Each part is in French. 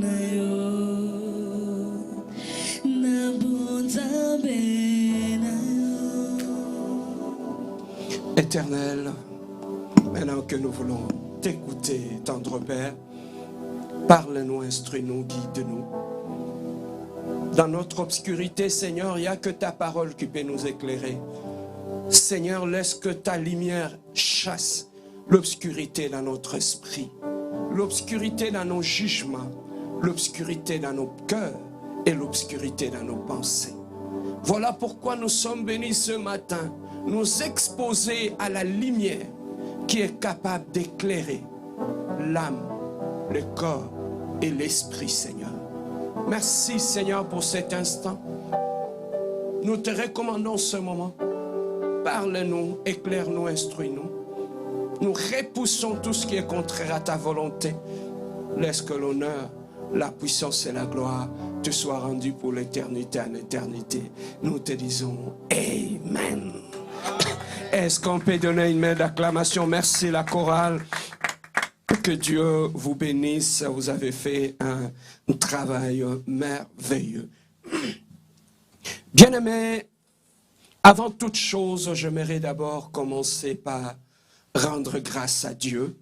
na yo na bonzambe na yo. Éternel, maintenant que nous voulons t'écouter, tendre Père, parle-nous, instruis-nous, guide-nous. Dans notre obscurité, Seigneur, il n'y a que ta parole qui peut nous éclairer. Seigneur, laisse que ta lumière chasse l'obscurité dans notre esprit, l'obscurité dans nos jugements, l'obscurité dans nos cœurs et l'obscurité dans nos pensées. Voilà pourquoi nous sommes bénis ce matin, nous exposer à la lumière qui est capable d'éclairer l'âme, le corps et l'esprit, Seigneur. Merci, Seigneur, pour cet instant. Nous te recommandons ce moment. Parle-nous, éclaire-nous, instruis-nous. Nous repoussons tout ce qui est contraire à ta volonté. Laisse que l'honneur, la puissance et la gloire te soient rendus pour l'éternité en éternité. Nous te disons Amen. Est-ce qu'on peut donner une main d'acclamation? Merci la chorale. Que Dieu vous bénisse. Vous avez fait un travail merveilleux. Bien-aimés, avant toute chose, j'aimerais d'abord commencer par rendre grâce à Dieu,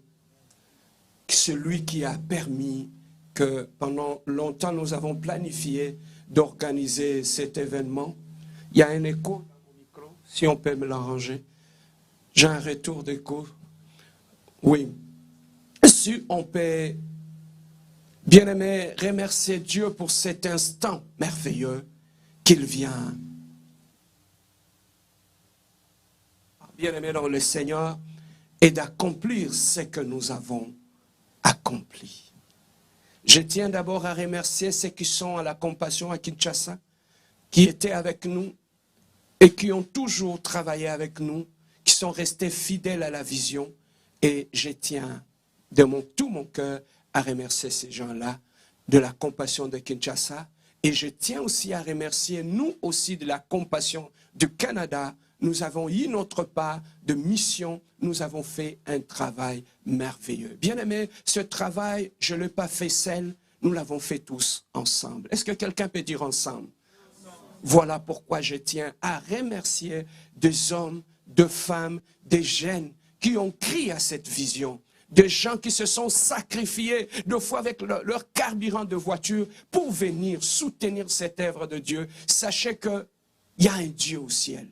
celui qui a permis que pendant longtemps nous avons planifié d'organiser cet événement. Il y a un écho dans mon micro, si on peut me l'arranger. J'ai un retour d'écho. Oui. Si on peut, bien aimé, remercier Dieu pour cet instant merveilleux qu'il vient. Bien aimé dans le Seigneur, et d'accomplir ce que nous avons accompli. Je tiens d'abord à remercier ceux qui sont à la Compassion à Kinshasa, qui étaient avec nous et qui ont toujours travaillé avec nous, qui sont restés fidèles à la vision. Et je tiens de tout mon cœur à remercier ces gens-là de la Compassion de Kinshasa. Et je tiens aussi à remercier nous aussi de la Compassion du Canada. Nous avons eu notre part de mission, nous avons fait un travail merveilleux. Bien-aimés, ce travail, je ne l'ai pas fait seul, nous l'avons fait tous ensemble. Est-ce que quelqu'un peut dire ensemble? Voilà pourquoi je tiens à remercier des hommes, des femmes, des jeunes qui ont crié à cette vision. Des gens qui se sont sacrifiés, deux fois avec leur carburant de voiture, pour venir soutenir cette œuvre de Dieu. Sachez qu'il y a un Dieu au ciel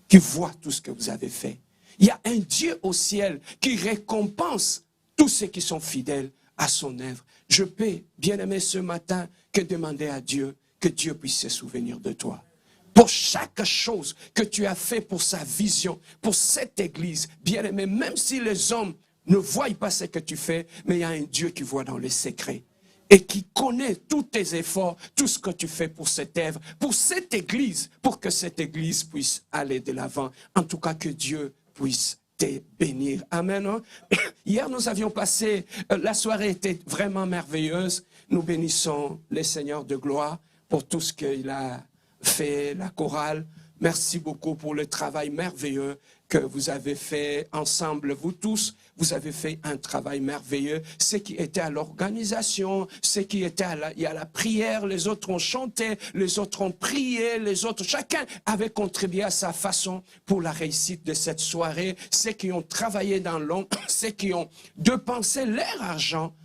qui voit tout ce que vous avez fait. Il y a un Dieu au ciel qui récompense tous ceux qui sont fidèles à son œuvre. Je peux, bien aimé, ce matin, que demander à Dieu que Dieu puisse se souvenir de toi. Pour chaque chose que tu as fait pour sa vision, pour cette église, bien aimé, même si les hommes ne voient pas ce que tu fais, mais il y a un Dieu qui voit dans les secrets et qui connaît tous tes efforts, tout ce que tu fais pour cette œuvre, pour cette église, pour que cette église puisse aller de l'avant. En tout cas, que Dieu puisse te bénir. Amen. Hier, nous avions passé, la soirée était vraiment merveilleuse. Nous bénissons le Seigneur de gloire pour tout ce qu'il a fait, la chorale. Merci beaucoup pour le travail merveilleux que vous avez fait ensemble, vous tous. Vous avez fait un travail merveilleux. Ceux qui étaient à l'organisation, ceux qui étaient à la prière, les autres ont chanté, les autres ont prié, les autres, chacun avait contribué à sa façon pour la réussite de cette soirée. Ceux qui ont travaillé dans l'ombre, ceux qui ont dépensé leur argent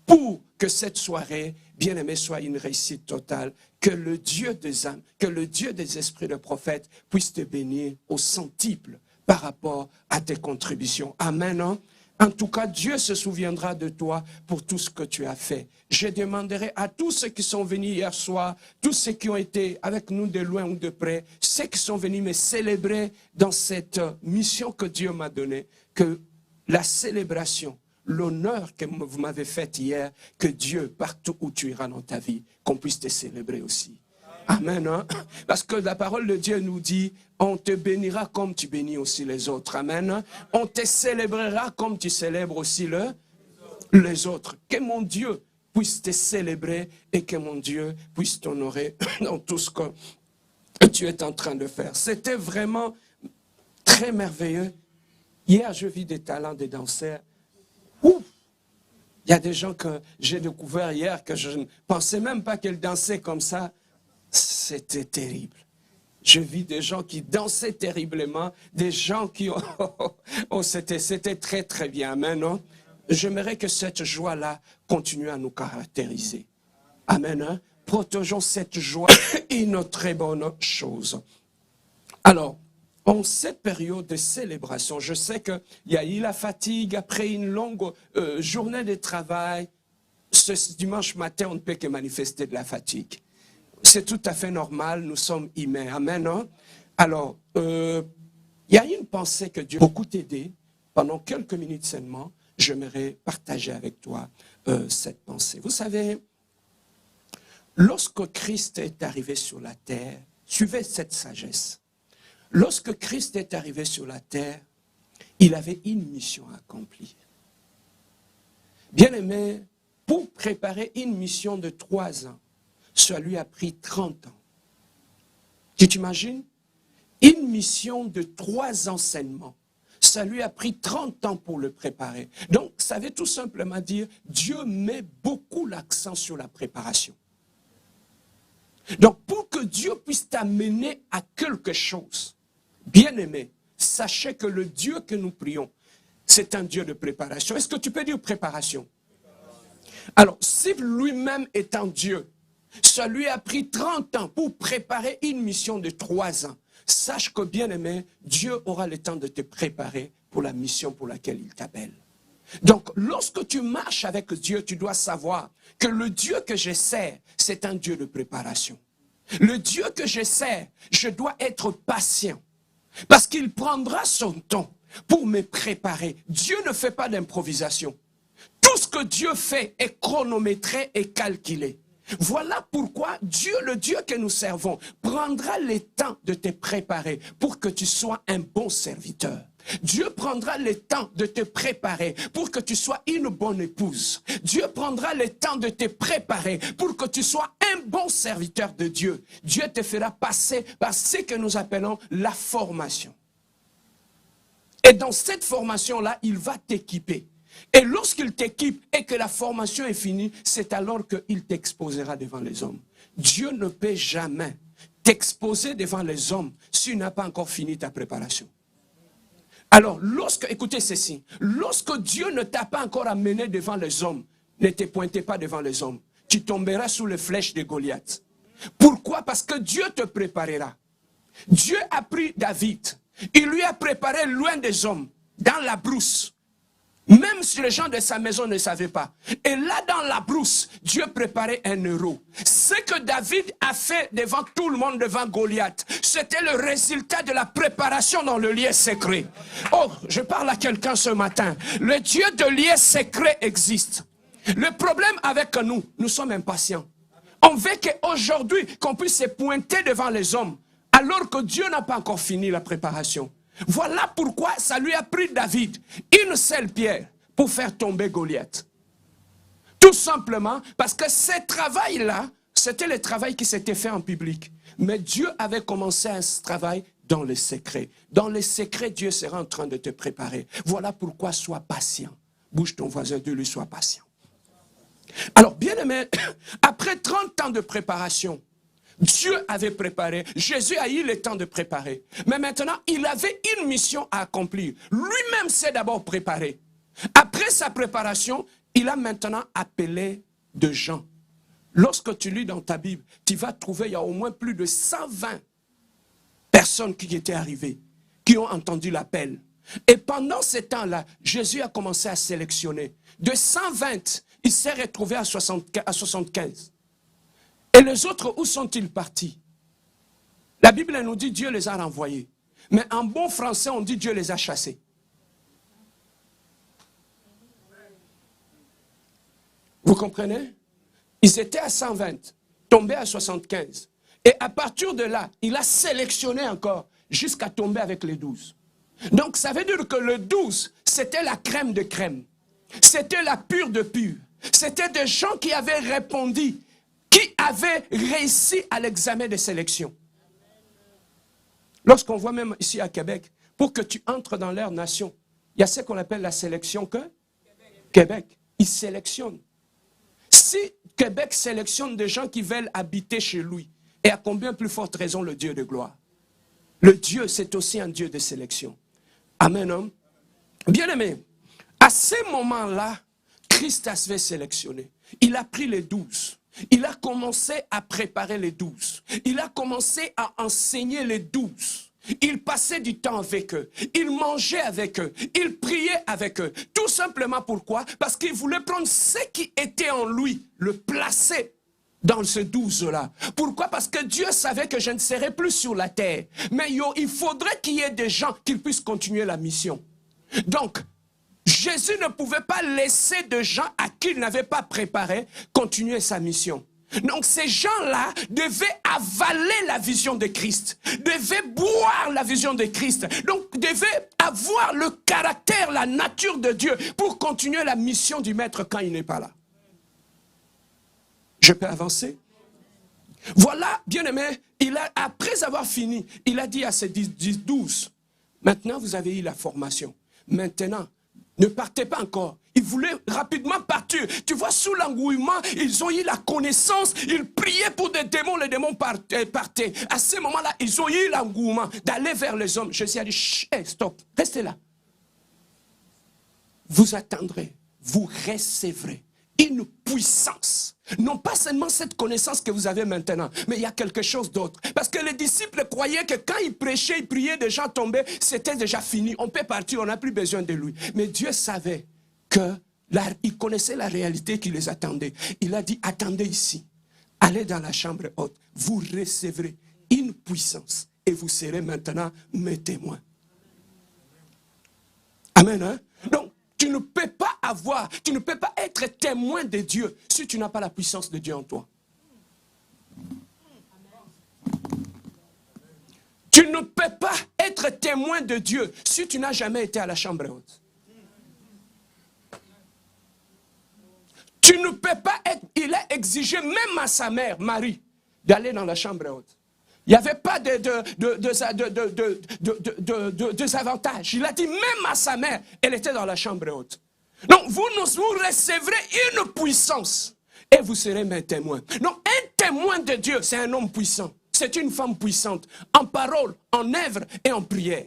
pour que cette soirée, bien aimée, soit une réussite totale. Que le Dieu des âmes, que le Dieu des esprits de prophètes puisse te bénir au centuple par rapport à tes contributions. Amen. Hein? En tout cas, Dieu se souviendra de toi pour tout ce que tu as fait. Je demanderai à tous ceux qui sont venus hier soir, tous ceux qui ont été avec nous de loin ou de près, ceux qui sont venus me célébrer dans cette mission que Dieu m'a donnée, que la célébration, l'honneur que vous m'avez fait hier, que Dieu, partout où tu iras dans ta vie, qu'on puisse te célébrer aussi. Amen. Hein? Parce que la parole de Dieu nous dit, on te bénira comme tu bénis aussi les autres. Amen. Hein? On te célébrera comme tu célèbres aussi les autres. Que mon Dieu puisse te célébrer et que mon Dieu puisse t'honorer dans tout ce que tu es en train de faire. C'était vraiment très merveilleux. Hier, je vis des talents des danseurs. Ouf! Il y a des gens que j'ai découverts hier que je ne pensais même pas qu'ils dansaient comme ça. C'était terrible. Je vis des gens qui dansaient terriblement, des gens qui... c'était très très bien. Amen. Non? J'aimerais que cette joie-là continue à nous caractériser. Amen. Hein? Protégeons cette joie, une très bonne chose. Alors, en cette période de célébration, je sais qu'il y a eu la fatigue après une longue journée de travail. Ce dimanche matin, on ne peut que manifester de la fatigue. C'est tout à fait normal, nous sommes humains. Amen. Hein? Alors, il y a une pensée que Dieu a beaucoup aidé. Pendant quelques minutes seulement, j'aimerais partager avec toi cette pensée. Vous savez, lorsque Christ est arrivé sur la terre, suivez cette sagesse. Lorsque Christ est arrivé sur la terre, il avait une mission à accomplir. Bien-aimé, pour préparer une mission de 3 ans, ça lui a pris 30 ans. Tu t'imagines? Une mission de 3 enseignements, ça lui a pris 30 ans pour le préparer. Donc, ça veut tout simplement dire, Dieu met beaucoup l'accent sur la préparation. Donc, pour que Dieu puisse t'amener à quelque chose, bien-aimé, sachez que le Dieu que nous prions, c'est un Dieu de préparation. Est-ce que tu peux dire préparation? Alors, si lui-même étant Dieu, ça lui a pris 30 ans pour préparer une mission de 3 ans, sache que, bien-aimé, Dieu aura le temps de te préparer pour la mission pour laquelle il t'appelle. Donc, lorsque tu marches avec Dieu, tu dois savoir que le Dieu que je sers, c'est un Dieu de préparation. Le Dieu que je sers, je dois être patient. Parce qu'il prendra son temps pour me préparer. Dieu ne fait pas d'improvisation. Tout ce que Dieu fait est chronométré et calculé. Voilà pourquoi Dieu, le Dieu que nous servons, prendra le temps de te préparer pour que tu sois un bon serviteur. Dieu prendra le temps de te préparer pour que tu sois une bonne épouse. Dieu prendra le temps de te préparer pour que tu sois un bon serviteur de Dieu. Dieu te fera passer par ce que nous appelons la formation. Et dans cette formation-là, il va t'équiper. Et lorsqu'il t'équipe et que la formation est finie, c'est alors qu'il t'exposera devant les hommes. Dieu ne peut jamais t'exposer devant les hommes s'il n'a pas encore fini ta préparation. Alors, écoutez ceci, lorsque Dieu ne t'a pas encore amené devant les hommes, ne te pointez pas devant les hommes. Tu tomberas sous les flèches de Goliath. Pourquoi? Parce que Dieu te préparera. Dieu a pris David. Il lui a préparé loin des hommes, dans la brousse. Même si les gens de sa maison ne savaient pas. Et là, dans la brousse, Dieu préparait un héros. Ce que David a fait devant tout le monde, devant Goliath, c'était le résultat de la préparation dans le lieu secret. Oh, je parle à quelqu'un ce matin. Le Dieu de lieu secret existe. Le problème avec nous, nous sommes impatients. On veut qu'aujourd'hui, qu'on puisse se pointer devant les hommes, alors que Dieu n'a pas encore fini la préparation. Voilà pourquoi ça lui a pris David une seule pierre pour faire tomber Goliath. Tout simplement parce que ce travail-là, c'était le travail qui s'était fait en public. Mais Dieu avait commencé un travail dans le secret. Dans le secret, Dieu sera en train de te préparer. Voilà pourquoi sois patient. Bouge ton voisin, dis-lui, sois patient. Alors, bien aimé, après 30 ans de préparation, Dieu avait préparé, Jésus a eu le temps de préparer. Mais maintenant, il avait une mission à accomplir. Lui-même s'est d'abord préparé. Après sa préparation, il a maintenant appelé de gens. Lorsque tu lis dans ta Bible, tu vas trouver, il y a au moins plus de 120 personnes qui étaient arrivées, qui ont entendu l'appel. Et pendant ce temps-là, Jésus a commencé à sélectionner. De 120, il s'est retrouvé à 75. Et les autres, où sont-ils partis? La Bible nous dit Dieu les a renvoyés. Mais en bon français, on dit Dieu les a chassés. Vous comprenez? Ils étaient à 120, tombés à 75. Et à partir de là, il a sélectionné encore jusqu'à tomber avec les 12. Donc ça veut dire que le 12, c'était la crème de crème. C'était la pure de pure. C'était des gens qui avaient répondu, qui avaient réussi à l'examen de sélection. Lorsqu'on voit même ici à Québec, pour que tu entres dans leur nation, il y a ce qu'on appelle la sélection Québec. il sélectionne. Si Québec sélectionne des gens qui veulent habiter chez lui, et à combien plus forte raison le Dieu de gloire? Le Dieu, c'est aussi un Dieu de sélection. Amen, homme. Bien-aimé, à ce moment-là, Christ avait sélectionné. Il a pris les 12. Il a commencé à préparer les 12. Il a commencé à enseigner les 12. Il passait du temps avec eux. Il mangeait avec eux. Il priait avec eux. Tout simplement pourquoi? Parce qu'il voulait prendre ce qui était en lui, le placer dans ce 12-là. Pourquoi? Parce que Dieu savait que je ne serais plus sur la terre. Mais il faudrait qu'il y ait des gens qui puissent continuer la mission. Donc, Jésus ne pouvait pas laisser de gens à qui il n'avait pas préparé continuer sa mission. Donc ces gens-là devaient avaler la vision de Christ, devaient boire la vision de Christ, donc devaient avoir le caractère, la nature de Dieu pour continuer la mission du Maître quand il n'est pas là. Je peux avancer? Voilà, bien-aimé, après avoir fini, il a dit à ses 12, maintenant vous avez eu la formation, maintenant, ne partez pas encore. Ils voulaient rapidement partir. Tu vois, sous l'engouement, ils ont eu la connaissance. Ils priaient pour des démons. Les démons partaient. À ce moment-là, ils ont eu l'engouement d'aller vers les hommes. Jésus a dit, chut, hey, stop, restez là. Vous attendrez, vous recevrez une puissance. Non pas seulement cette connaissance que vous avez maintenant, mais il y a quelque chose d'autre. Parce que les disciples croyaient que quand ils prêchaient, ils priaient, des gens tombaient, c'était déjà fini. On peut partir, on n'a plus besoin de lui. Mais Dieu savait qu'il connaissait la réalité qui les attendait. Il a dit, attendez ici, allez dans la chambre haute, vous recevrez une puissance et vous serez maintenant mes témoins. Amen, hein? Donc, tu ne peux pas être témoin de Dieu si tu n'as pas la puissance de Dieu en toi. Tu ne peux pas être témoin de Dieu si tu n'as jamais été à la chambre haute. Tu ne peux pas être, il a exigé même à sa mère, Marie, d'aller dans la chambre haute. Il n'y avait pas de avantages. Il a dit même à sa mère, elle était dans la chambre haute. Donc vous recevrez une puissance et vous serez mes témoins. Donc un témoin de Dieu, c'est un homme puissant. C'est une femme puissante, en parole, en œuvre et en prière.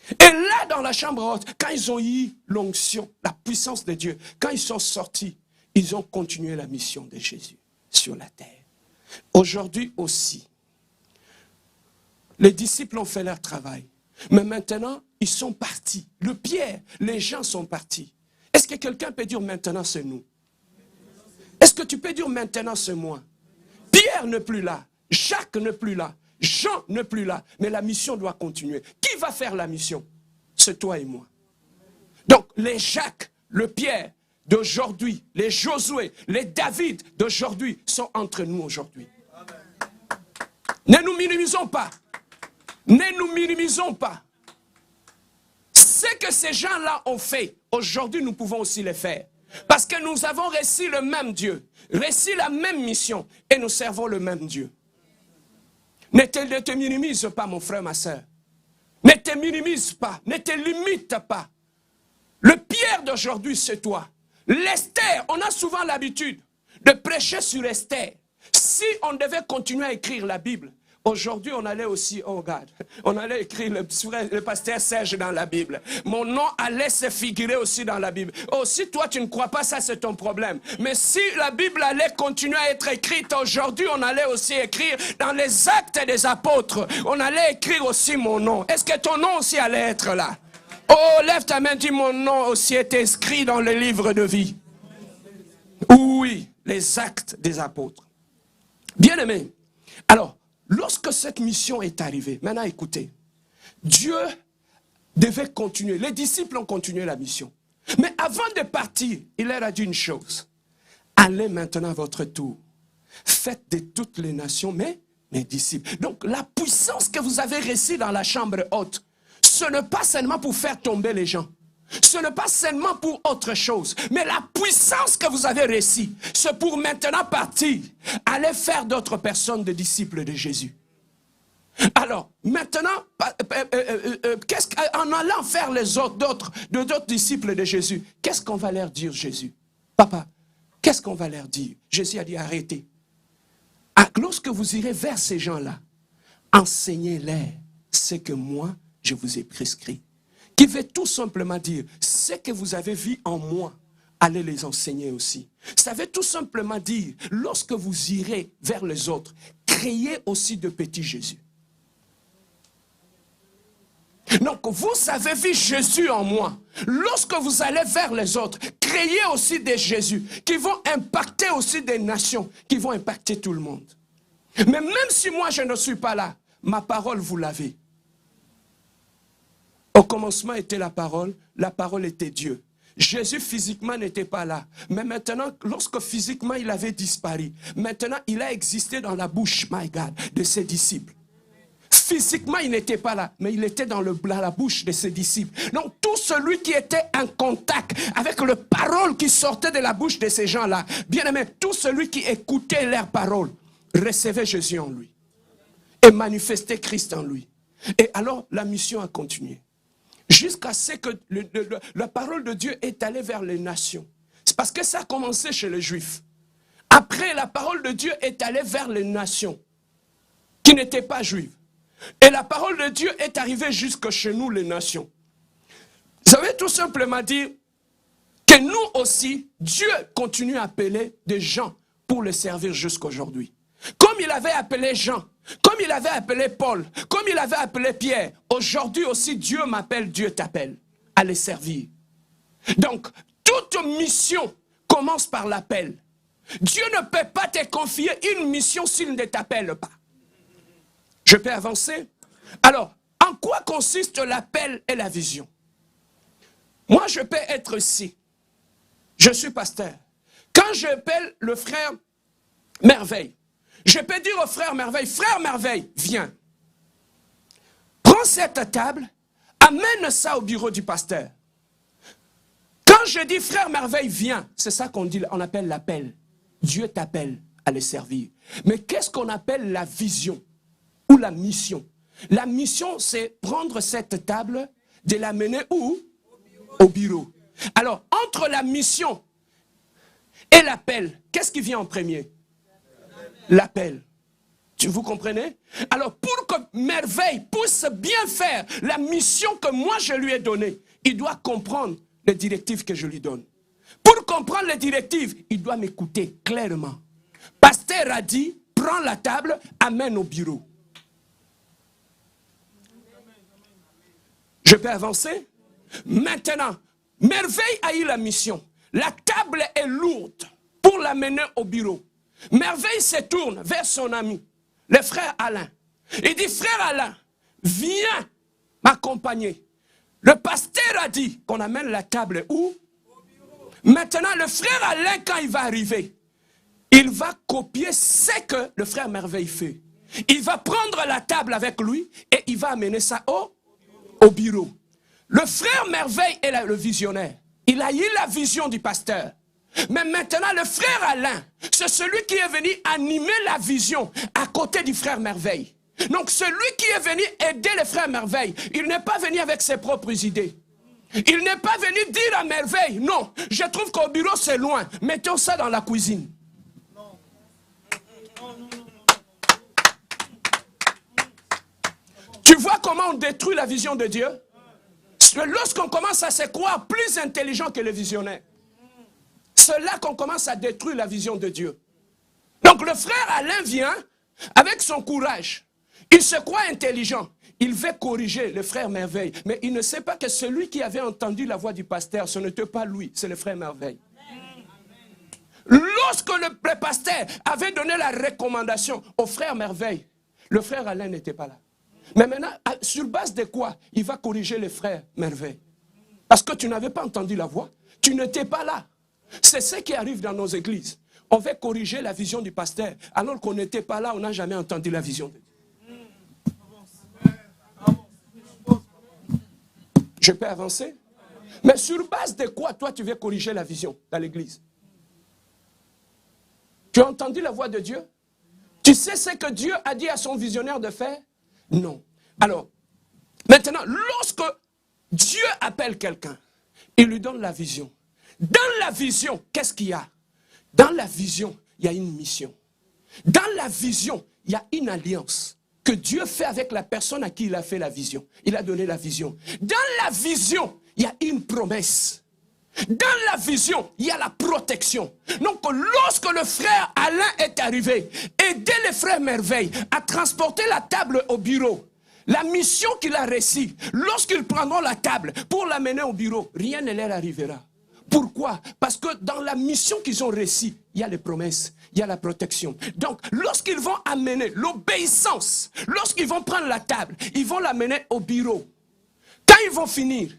Et là, dans la chambre haute, quand ils ont eu l'onction, la puissance de Dieu, quand ils sont sortis, ils ont continué la mission de Jésus sur la terre. Aujourd'hui aussi, les disciples ont fait leur travail. Mais maintenant, ils sont partis. Le Pierre, les gens sont partis. Est-ce que quelqu'un peut dire maintenant c'est nous? Est-ce que tu peux dire maintenant c'est moi? Pierre n'est plus là. Jacques n'est plus là. Jean n'est plus là. Mais la mission doit continuer. Qui va faire la mission? C'est toi et moi. Donc les Jacques, le Pierre d'aujourd'hui, les Josué, les David d'aujourd'hui sont entre nous aujourd'hui. Ne nous minimisons pas. Ne nous minimisons pas. Ce que ces gens-là ont fait, aujourd'hui nous pouvons aussi le faire. Parce que nous avons reçu le même Dieu, reçu la même mission et nous servons le même Dieu. Ne te minimise pas, mon frère, ma soeur. Ne te minimise pas, ne te limite pas. Le Pierre d'aujourd'hui, c'est toi. L'Esther, on a souvent l'habitude de prêcher sur Esther. Si on devait continuer à écrire la Bible, aujourd'hui on allait aussi, oh regarde, on allait écrire le pasteur Serge dans la Bible. Mon nom allait se figurer aussi dans la Bible. Oh, si toi tu ne crois pas, ça c'est ton problème. Mais si la Bible allait continuer à être écrite aujourd'hui, on allait aussi écrire dans les actes des apôtres. On allait écrire aussi mon nom. Est-ce que ton nom aussi allait être là? Oh, lève ta main, dis mon nom aussi est inscrit dans le livre de vie. Oui, les actes des apôtres. Bien-aimés, alors, lorsque cette mission est arrivée, maintenant écoutez, Dieu devait continuer, les disciples ont continué la mission. Mais avant de partir, il leur a dit une chose, allez maintenant à votre tour, faites de toutes les nations mes disciples. Donc la puissance que vous avez reçue dans la chambre haute, ce n'est pas seulement pour faire tomber les gens. Ce n'est pas seulement pour autre chose. Mais la puissance que vous avez reçue, c'est pour maintenant partir. Aller faire d'autres personnes des disciples de Jésus. Alors, maintenant, en allant faire les autres, d'autres disciples de Jésus, qu'est-ce qu'on va leur dire, Jésus? Papa, qu'est-ce qu'on va leur dire? Jésus a dit, arrêtez. Lorsque vous irez vers ces gens-là, enseignez-leur ce que moi, je vous ai prescrit. Qui veut tout simplement dire, ce que vous avez vu en moi, allez les enseigner aussi. Ça veut tout simplement dire, lorsque vous irez vers les autres, créez aussi de petits Jésus. Donc, vous avez vu Jésus en moi. Lorsque vous allez vers les autres, créez aussi des Jésus qui vont impacter aussi des nations, qui vont impacter tout le monde. Mais même si moi je ne suis pas là, ma parole vous l'avez. Au commencement était la parole était Dieu. Jésus physiquement n'était pas là. Mais maintenant, lorsque physiquement il avait disparu, maintenant il a existé dans la bouche, my God, de ses disciples. Physiquement, il n'était pas là, mais il était dans la bouche de ses disciples. Donc, tout celui qui était en contact avec les paroles qui sortaient de la bouche de ces gens-là, bien aimé, tout celui qui écoutait leurs paroles, recevait Jésus en lui et manifestait Christ en lui. Et alors, la mission a continué. Jusqu'à ce que la parole de Dieu est allée vers les nations. C'est parce que ça a commencé chez les Juifs. Après, la parole de Dieu est allée vers les nations qui n'étaient pas juives. Et la parole de Dieu est arrivée jusque chez nous, les nations. Ça veut tout simplement dire que nous aussi, Dieu continue à appeler des gens pour les servir jusqu'aujourd'hui. Comme il avait appelé Jean, comme il avait appelé Paul, comme il avait appelé Pierre, aujourd'hui aussi Dieu m'appelle, Dieu t'appelle à les servir. Donc, toute mission commence par l'appel. Dieu ne peut pas te confier une mission s'il ne t'appelle pas. Je peux avancer? Alors, en quoi consiste l'appel et la vision? Moi, je peux être ici. Je suis pasteur. Quand j'appelle le frère Merveille, je peux dire au frère Merveille, viens. Prends cette table, amène ça au bureau du pasteur. Quand je dis frère Merveille, viens, c'est ça qu'on dit, on appelle l'appel. Dieu t'appelle à le servir. Mais qu'est-ce qu'on appelle la vision? Ou la mission. La mission, c'est prendre cette table, de la mener où? Au bureau. Alors, entre la mission et l'appel, qu'est-ce qui vient en premier? L'appel. Vous comprenez? Alors, pour que Merveille puisse bien faire la mission que moi je lui ai donnée, il doit comprendre les directives que je lui donne. Pour comprendre les directives, il doit m'écouter clairement. Pasteur a dit, prends la table, amène au bureau. Je peux avancer? Maintenant, Merveille a eu la mission. La table est lourde pour l'amener au bureau. Merveille se tourne vers son ami, le frère Alain. Il dit, frère Alain, viens m'accompagner. Le pasteur a dit qu'on amène la table où? Maintenant, le frère Alain, quand il va arriver, il va copier ce que le frère Merveille fait. Il va prendre la table avec lui et il va amener ça au bureau. Le frère Merveille est le visionnaire. Il a eu la vision du pasteur. Mais maintenant, le frère Alain, c'est celui qui est venu animer la vision à côté du frère Merveille. Donc, celui qui est venu aider le frère Merveille, il n'est pas venu avec ses propres idées. Il n'est pas venu dire à Merveille, non, je trouve qu'au bureau c'est loin, mettons ça dans la cuisine. Tu vois comment on détruit la vision de Dieu? Lorsqu'on commence à se croire plus intelligent que le visionnaire, c'est là qu'on commence à détruire la vision de Dieu. Donc le frère Alain vient avec son courage. Il se croit intelligent. Il veut corriger le frère Merveille. Mais il ne sait pas que celui qui avait entendu la voix du pasteur, ce n'était pas lui, c'est le frère Merveille. Lorsque le pasteur avait donné la recommandation au frère Merveille, le frère Alain n'était pas là. Mais maintenant, sur base de quoi il va corriger le frère Merveille? Parce que tu n'avais pas entendu la voix, tu n'étais pas là. C'est ce qui arrive dans nos églises. On veut corriger la vision du pasteur, alors qu'on n'était pas là, on n'a jamais entendu la vision de Dieu. Je peux avancer? Mais sur base de quoi, toi, tu veux corriger la vision dans l'église? Tu as entendu la voix de Dieu? Tu sais ce que Dieu a dit à son visionnaire de faire? Non. Alors, maintenant, lorsque Dieu appelle quelqu'un, il lui donne la vision. Dans la vision, qu'est-ce qu'il y a? Dans la vision, il y a une mission. Dans la vision, il y a une alliance que Dieu fait avec la personne à qui il a fait la vision. Il a donné la vision. Dans la vision, il y a une promesse. Dans la vision, il y a la protection. Donc, lorsque le frère Alain est arrivé, aider les frères Merveille à transporter la table au bureau, la mission qu'il a reçue, lorsqu'ils prendront la table pour l'amener au bureau, rien ne leur arrivera. Pourquoi? Parce que dans la mission qu'ils ont reçue, il y a les promesses, il y a la protection. Donc, lorsqu'ils vont amener l'obéissance, lorsqu'ils vont prendre la table, ils vont l'amener au bureau. Quand ils vont finir,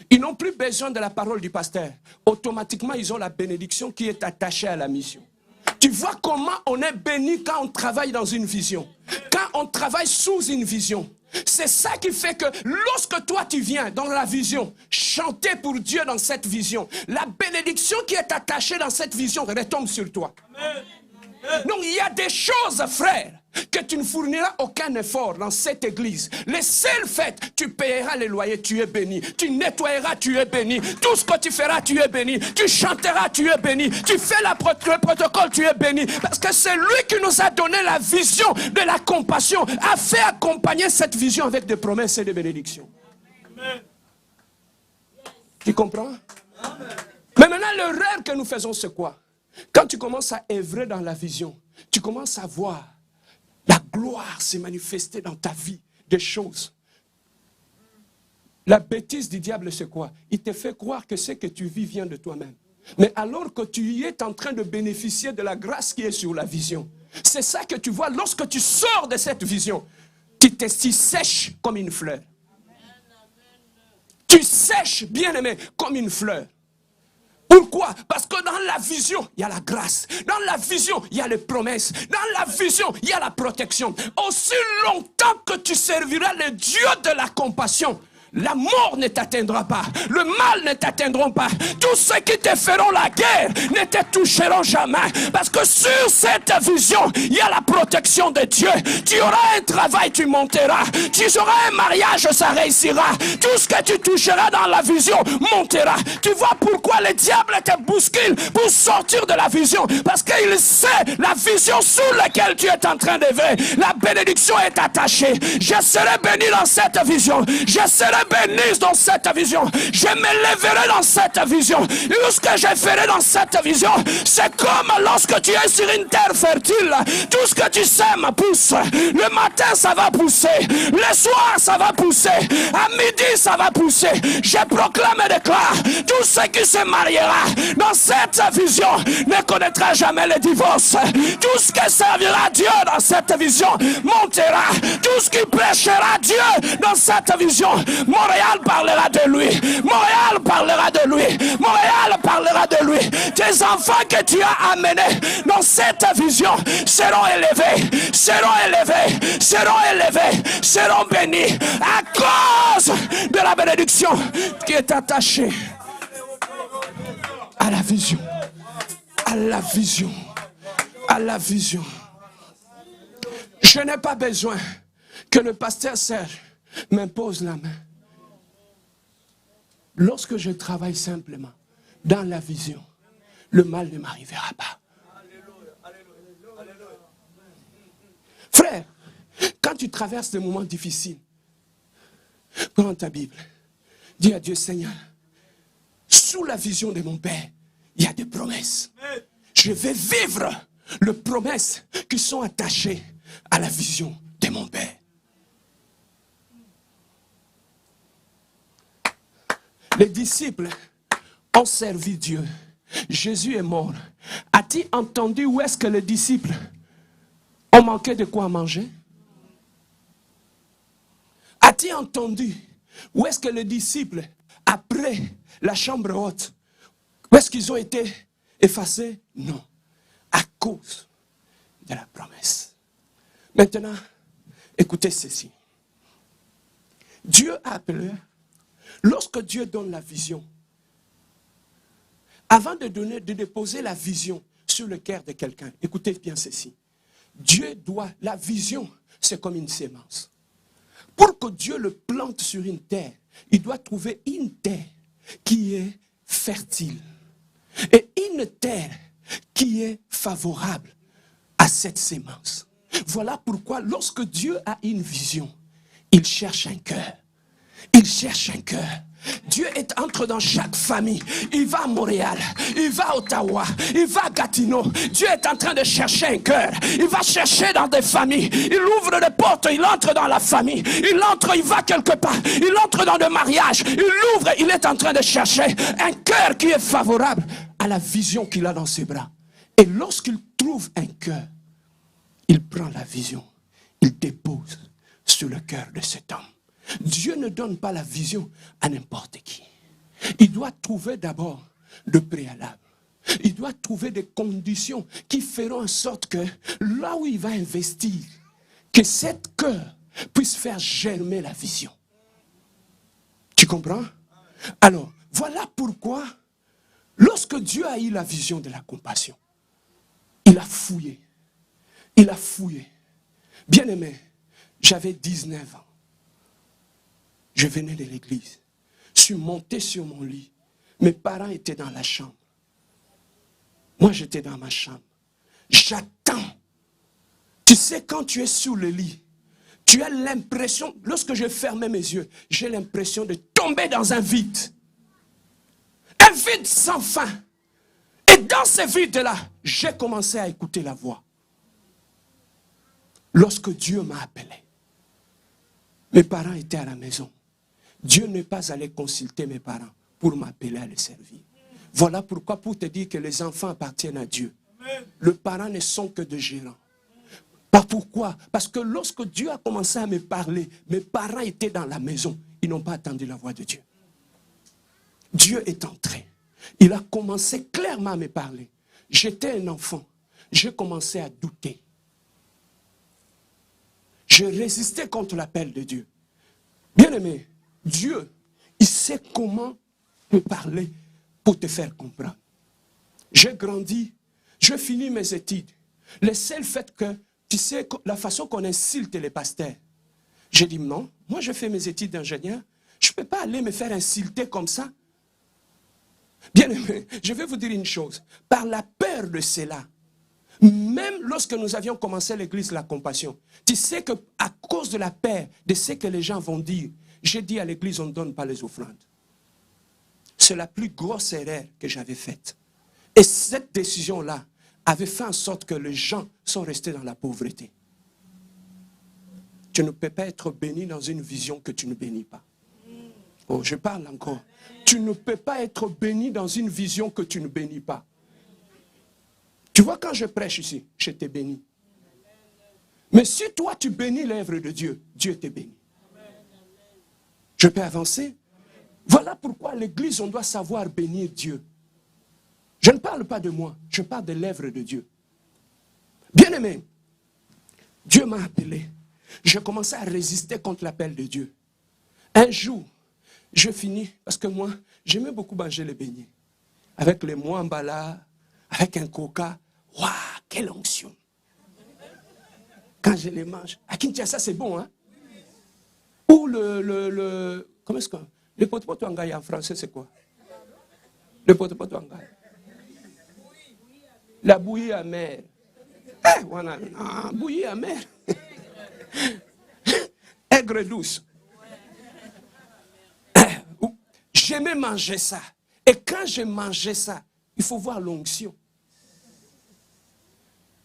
ils n'ont plus besoin de la parole du pasteur. Automatiquement, ils ont la bénédiction qui est attachée à la mission. Tu vois comment on est béni quand on travaille dans une vision. Quand on travaille sous une vision. C'est ça qui fait que lorsque toi tu viens dans la vision, chanter pour Dieu dans cette vision, la bénédiction qui est attachée dans cette vision retombe sur toi. Amen. Donc il y a des choses, frère, que tu ne fourniras aucun effort dans cette église. Le seul fait, tu payeras les loyers, tu es béni. Tu nettoyeras, tu es béni. Tout ce que tu feras, tu es béni. Tu chanteras, tu es béni. Tu fais le protocole, tu es béni. Parce que c'est lui qui nous a donné la vision de la compassion, a fait accompagner cette vision avec des promesses et des bénédictions. Amen. Tu comprends? Amen. Mais maintenant, l'erreur que nous faisons, c'est quoi? Quand tu commences à œuvrer dans la vision, tu commences à voir la gloire se manifester dans ta vie, des choses. La bêtise du diable, c'est quoi? Il te fait croire que ce que tu vis vient de toi-même. Mais alors que tu es en train de bénéficier de la grâce qui est sur la vision. C'est ça que tu vois lorsque tu sors de cette vision. Tu sèches comme une fleur. Tu sèches, bien-aimé, comme une fleur. Pourquoi? Parce que dans la vision, il y a la grâce. Dans la vision, il y a les promesses. Dans la vision, il y a la protection. Aussi longtemps que tu serviras le Dieu de la compassion, la mort ne t'atteindra pas. Le mal ne t'atteindront pas. Tous ceux qui te feront la guerre ne te toucheront jamais. Parce que sur cette vision, il y a la protection de Dieu. Tu auras un travail, tu monteras. Tu auras un mariage, ça réussira. Tout ce que tu toucheras dans la vision montera. Tu vois pourquoi le diable te bouscule pour sortir de la vision. Parce qu'il sait la vision sur laquelle tu es en train d'œuvrer. La bénédiction est attachée. Je serai béni dans cette vision. Je serai béni dans cette vision. Je me lèverai dans cette vision. Tout ce que je ferai dans cette vision, c'est comme lorsque tu es sur une terre fertile. Tout ce que tu sèmes pousse. Le matin, ça va pousser. Le soir, ça va pousser. À midi, ça va pousser. Je proclame et déclare, tout ce qui se mariera dans cette vision ne connaîtra jamais le divorce. Tout ce qui servira Dieu dans cette vision montera. Tout ce qui prêchera Dieu dans cette vision, Montréal parlera de lui. Montréal parlera de lui. Montréal parlera de lui. Tes enfants que tu as amenés dans cette vision seront élevés, seront élevés, seront élevés, seront bénis à cause de la bénédiction qui est attachée à la vision. À la vision. À la vision. Je n'ai pas besoin que le pasteur Serge m'impose la main. Lorsque je travaille simplement dans la vision, le mal ne m'arrivera pas. Frère, quand tu traverses des moments difficiles, prends ta Bible, dis à Dieu, Seigneur, sous la vision de mon Père, il y a des promesses. Je vais vivre les promesses qui sont attachées à la vision de mon Père. Les disciples ont servi Dieu. Jésus est mort. As-tu entendu où est-ce que les disciples ont manqué de quoi manger? As-tu entendu où est-ce que les disciples, après la chambre haute, où est-ce qu'ils ont été effacés? Non. À cause de la promesse. Maintenant, écoutez ceci. Dieu a appelé. Lorsque Dieu donne la vision, avant de déposer la vision sur le cœur de quelqu'un, écoutez bien ceci. Dieu doit, la vision, c'est comme une sémence. Pour que Dieu le plante sur une terre, il doit trouver une terre qui est fertile. Et une terre qui est favorable à cette sémence. Voilà pourquoi lorsque Dieu a une vision, il cherche un cœur. Il cherche un cœur. Dieu entre dans chaque famille. Il va à Montréal, il va à Ottawa, il va à Gatineau. Dieu est en train de chercher un cœur. Il va chercher dans des familles. Il ouvre les portes, il entre dans la famille. Il entre, il va quelque part. Il entre dans le mariage. Il ouvre, il est en train de chercher un cœur qui est favorable à la vision qu'il a dans ses bras. Et lorsqu'il trouve un cœur, il prend la vision, il dépose sur le cœur de cet homme. Dieu ne donne pas la vision à n'importe qui. Il doit trouver d'abord le préalable. Il doit trouver des conditions qui feront en sorte que là où il va investir, que cet cœur puisse faire germer la vision. Tu comprends? Alors, voilà pourquoi, lorsque Dieu a eu la vision de la compassion, il a fouillé. Il a fouillé. Bien-aimé, j'avais 19 ans. Je venais de l'église. Je suis monté sur mon lit. Mes parents étaient dans la chambre. Moi, j'étais dans ma chambre. J'attends. Tu sais, quand tu es sur le lit, tu as l'impression, lorsque je fermais mes yeux, j'ai l'impression de tomber dans un vide. Un vide sans fin. Et dans ce vide-là, j'ai commencé à écouter la voix. Lorsque Dieu m'a appelé, mes parents étaient à la maison. Dieu n'est pas allé consulter mes parents pour m'appeler à les servir. Voilà pourquoi, pour te dire que les enfants appartiennent à Dieu. Les parents ne sont que des gérants. Pas pourquoi? Parce que lorsque Dieu a commencé à me parler, mes parents étaient dans la maison. Ils n'ont pas attendu la voix de Dieu. Dieu est entré. Il a commencé clairement à me parler. J'étais un enfant. J'ai commencé à douter. Je résistais contre l'appel de Dieu. Bien-aimé, Dieu, il sait comment te parler pour te faire comprendre. J'ai grandi, j'ai fini mes études. Le seul fait que, tu sais, la façon qu'on insulte les pasteurs. J'ai dit non, moi je fais mes études d'ingénieur, je ne peux pas aller me faire insulter comme ça. Bien-aimé, je vais vous dire une chose. Par la peur de cela, même lorsque nous avions commencé l'église La Compassion, tu sais qu'à cause de la peur de ce que les gens vont dire, j'ai dit à l'église, on ne donne pas les offrandes. C'est la plus grosse erreur que j'avais faite. Et cette décision-là avait fait en sorte que les gens sont restés dans la pauvreté. Tu ne peux pas être béni dans une vision que tu ne bénis pas. Oh, je parle encore. Tu ne peux pas être béni dans une vision que tu ne bénis pas. Tu vois, quand je prêche ici, je t'ai béni. Mais si toi, tu bénis l'œuvre de Dieu, Dieu t'est béni. Je peux avancer? Voilà pourquoi l'église, on doit savoir bénir Dieu. Je ne parle pas de moi, je parle de l'œuvre de Dieu. Bien-aimé, Dieu m'a appelé. J'ai commencé à résister contre l'appel de Dieu. Un jour, je finis, parce que moi, j'aimais beaucoup manger les beignets. Avec les mwambala, avec un coca. Waouh, quelle onction! Quand je les mange. À Kinshasa, c'est bon, hein? Ou comment est-ce que... Le potopoto angaï en français, c'est quoi? Le potopoto angaï. La bouillie amère. Eh, voilà. Ah, bouillie amère. Aigre douce. J'aimais manger ça. Et quand je mangeais ça, il faut voir l'onction.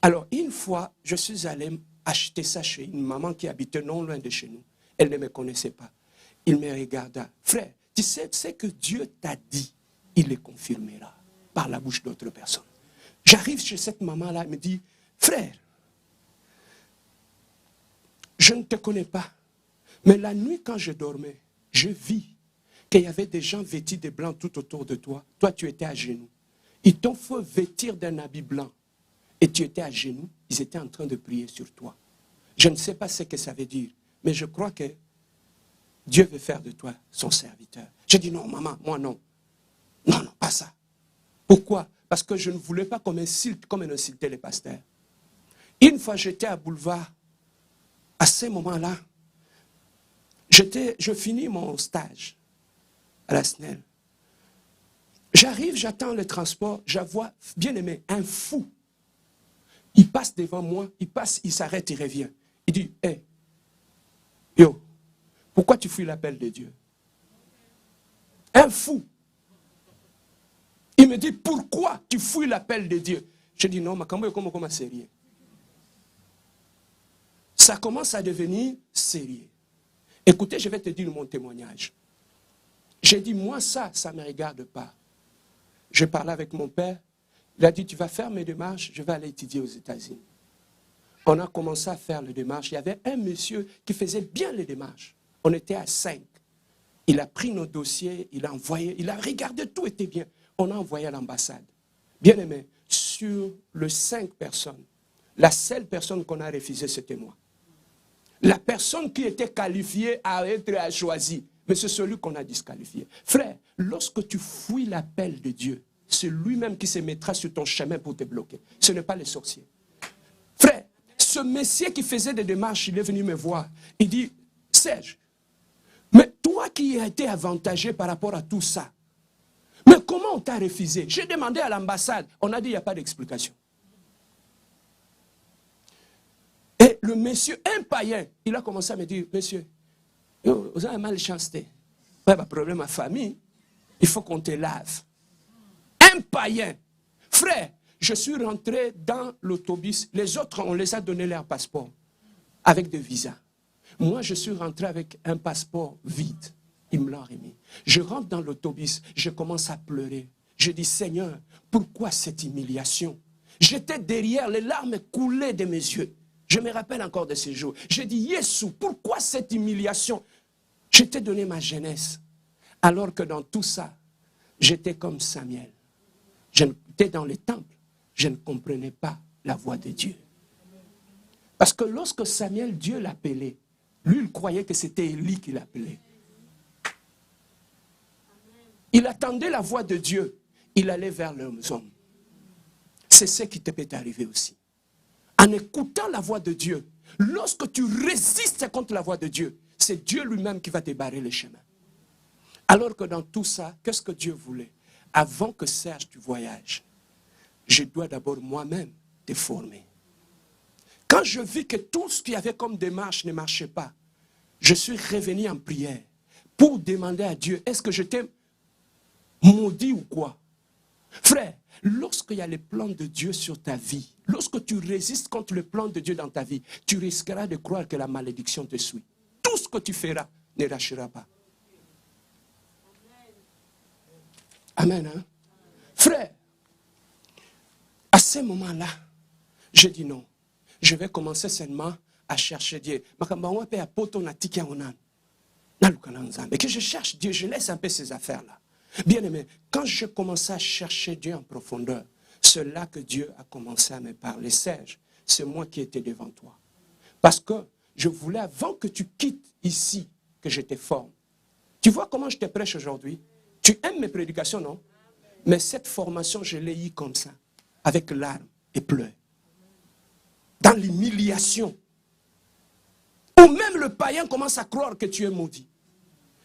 Alors, une fois, je suis allé acheter ça chez une maman qui habitait non loin de chez nous. Elle ne me connaissait pas. Il me regarda. Frère, tu sais ce que Dieu t'a dit, il le confirmera par la bouche d'autres personnes. J'arrive chez cette maman-là, elle me dit, frère, je ne te connais pas, mais la nuit quand je dormais, je vis qu'il y avait des gens vêtus de blanc tout autour de toi. Toi, tu étais à genoux. Ils t'ont fait vêtir d'un habit blanc. Et tu étais à genoux. Ils étaient en train de prier sur toi. Je ne sais pas ce que ça veut dire. Mais je crois que Dieu veut faire de toi son serviteur. J'ai dit non, maman, moi non. Non, non, pas ça. Pourquoi? Parce que je ne voulais pas qu'on m'insulte comme on insultait les pasteurs. Une fois, j'étais à Boulevard. À ce moment-là, Je finis mon stage à la SNEL. J'arrive, j'attends le transport, je vois, bien aimé, un fou. Il passe devant moi, il s'arrête, il revient. Il dit, hé, hey, yo, pourquoi tu fuis l'appel de Dieu? Un fou. Il me dit, pourquoi tu fuis l'appel de Dieu? Je dis, non, mais comment sérieux? Ça commence à devenir sérieux. Écoutez, je vais te dire mon témoignage. J'ai dit, moi, ça ne me regarde pas. Je parlais avec mon père. Il a dit, tu vas faire mes démarches, je vais aller étudier aux États-Unis. On a commencé à faire les démarches. Il y avait un monsieur qui faisait bien les démarches. On était à 5. Il a pris nos dossiers, il a envoyé, il a regardé, tout était bien. On a envoyé à l'ambassade. Bien aimé, sur les 5 personnes, la seule personne qu'on a refusée, c'était moi. La personne qui était qualifiée à être choisie, mais c'est celui qu'on a disqualifié. Frère, lorsque tu fouilles l'appel de Dieu, c'est lui-même qui se mettra sur ton chemin pour te bloquer. Ce n'est pas les sorciers. Frère, ce monsieur qui faisait des démarches, il est venu me voir. Il dit, Serge, mais toi qui as été avantagé par rapport à tout ça, mais comment on t'a refusé? J'ai demandé à l'ambassade, on a dit, il n'y a pas d'explication. Et le monsieur, un païen, il a commencé à me dire, monsieur, vous avez malchancé. Pas de problème à famille, il faut qu'on te lave. Un païen. Frère, je suis rentré dans l'autobus. Les autres, on les a donné leur passeport avec des visas. Moi, je suis rentré avec un passeport vide. Ils me l'ont remis. Je rentre dans l'autobus, je commence à pleurer. Je dis, Seigneur, pourquoi cette humiliation? J'étais derrière, les larmes coulaient de mes yeux. Je me rappelle encore de ces jours. J'ai dit, Yeshua, pourquoi cette humiliation? Je t'ai donné ma jeunesse. Alors que dans tout ça, j'étais comme Samuel. J'étais dans les temples. Je ne comprenais pas la voix de Dieu. Parce que lorsque Samuel, Dieu l'appelait, lui, il croyait que c'était Élie qui l'appelait. Il attendait la voix de Dieu. Il allait vers les hommes. C'est ce qui te peut arriver aussi. En écoutant la voix de Dieu, lorsque tu résistes contre la voix de Dieu, c'est Dieu lui-même qui va te barrer le chemin. Alors que dans tout ça, qu'est-ce que Dieu voulait? Avant que Serge tu voyages, je dois d'abord moi-même te former. Quand je vis que tout ce qu'il y avait comme démarche ne marchait pas, je suis revenu en prière pour demander à Dieu, est-ce que je t'ai maudit ou quoi? Frère, lorsqu'il y a les plans de Dieu sur ta vie, lorsque tu résistes contre le plan de Dieu dans ta vie, tu risqueras de croire que la malédiction te suit. Tout ce que tu feras ne lâchera pas. Amen. Hein? Frère, à ce moment-là, je dis non. Je vais commencer seulement à chercher Dieu. Et que je cherche Dieu, je laisse un peu ces affaires-là. Bien aimé, quand je commençais à chercher Dieu en profondeur, c'est là que Dieu a commencé à me parler. Serge, c'est moi qui étais devant toi. Parce que je voulais, avant que tu quittes ici, que je te forme. Tu vois comment je te prêche aujourd'hui? Tu aimes mes prédications, non? Mais cette formation, je l'ai eue comme ça, avec larmes et pleurs. Dans l'humiliation. Ou même le païen commence à croire que tu es maudit.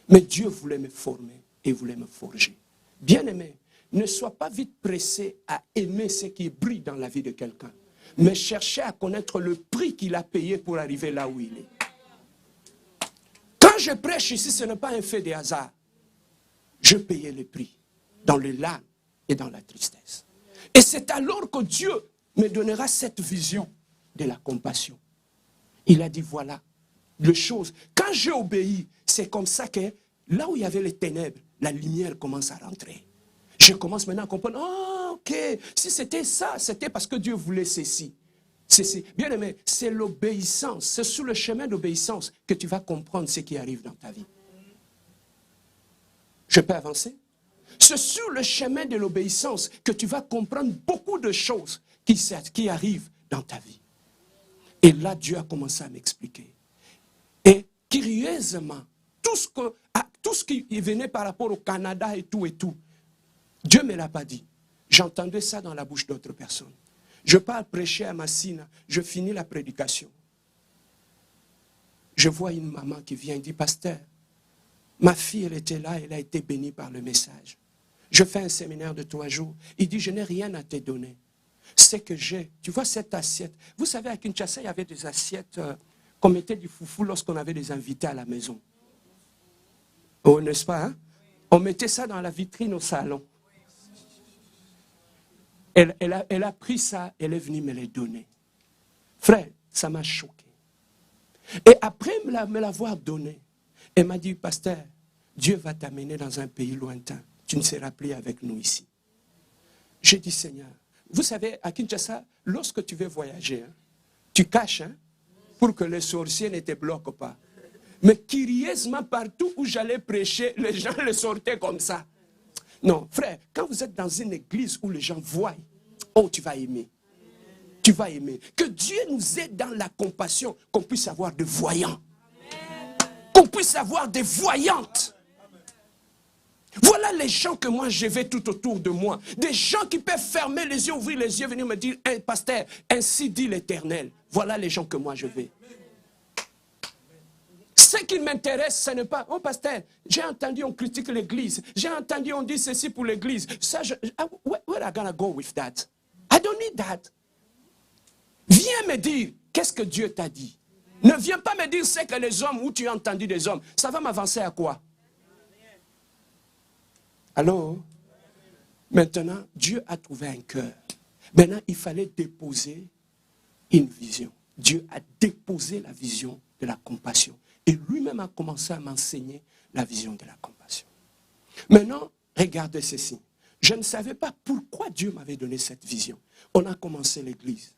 Mais Dieu voulait me former et voulait me forger. Bien-aimé, ne sois pas vite pressé à aimer ce qui brille dans la vie de quelqu'un. Mais cherchez à connaître le prix qu'il a payé pour arriver là où il est. Quand je prêche ici, ce n'est pas un fait de hasard. Je payais le prix dans les larmes et dans la tristesse. Et c'est alors que Dieu me donnera cette vision de la compassion. Il a dit, voilà, les choses. Quand j'ai obéi, c'est comme ça que là où il y avait les ténèbres, la lumière commence à rentrer. Je commence maintenant à comprendre, ah, ok, si c'était ça, c'était parce que Dieu voulait ceci. Bien aimé, c'est l'obéissance, c'est sur le chemin d'obéissance que tu vas comprendre ce qui arrive dans ta vie. Je peux avancer? C'est sur le chemin de l'obéissance que tu vas comprendre beaucoup de choses qui arrivent dans ta vie. Et là, Dieu a commencé à m'expliquer. Et curieusement, tout ce qui venait par rapport au Canada et tout, Dieu ne me l'a pas dit. J'entendais ça dans la bouche d'autres personnes. Je pars prêcher à Massina, je finis la prédication. Je vois une maman qui vient et dit, pasteur, ma fille, elle était là, elle a été bénie par le message. Je fais un séminaire de 3 jours. Il dit, je n'ai rien à te donner. C'est que j'ai, tu vois cette assiette. Vous savez, à Kinshasa, il y avait des assiettes qu'on mettait du foufou lorsqu'on avait des invités à la maison. Oh, n'est-ce pas, hein? On mettait ça dans la vitrine au salon. Elle a pris ça, elle est venue me les donner. Frère, ça m'a choqué. Et après me l'avoir donné, elle m'a dit, pasteur, Dieu va t'amener dans un pays lointain. Tu ne seras plus avec nous ici. J'ai dit, Seigneur, vous savez, à Kinshasa, lorsque tu veux voyager, hein, tu caches pour que les sorciers ne te bloquent pas. Mais curieusement, partout où j'allais prêcher, les gens le sortaient comme ça. Non, frère, quand vous êtes dans une église où les gens voient, oh, tu vas aimer. Tu vas aimer. Que Dieu nous aide dans la compassion, qu'on puisse avoir des voyants. Qu'on puisse avoir des voyantes. Voilà les gens que moi je vais tout autour de moi. Des gens qui peuvent fermer les yeux, ouvrir les yeux, venir me dire, hey, pasteur, ainsi dit l'Éternel. Voilà les gens que moi je vais. Ce qui m'intéresse, ce n'est pas, oh pasteur, j'ai entendu on critique l'église. J'ai entendu on dit ceci pour l'église. Ça, where am I gonna go with that? I don't need that. Viens me dire, qu'est-ce que Dieu t'a dit? Ne viens pas me dire c'est que les hommes, où tu as entendu des hommes. Ça va m'avancer à quoi? Alors, maintenant, Dieu a trouvé un cœur. Maintenant, il fallait déposer une vision. Dieu a déposé la vision de la compassion. Et lui-même a commencé à m'enseigner la vision de la compassion. Maintenant, regardez ceci. Je ne savais pas pourquoi Dieu m'avait donné cette vision. On a commencé l'église.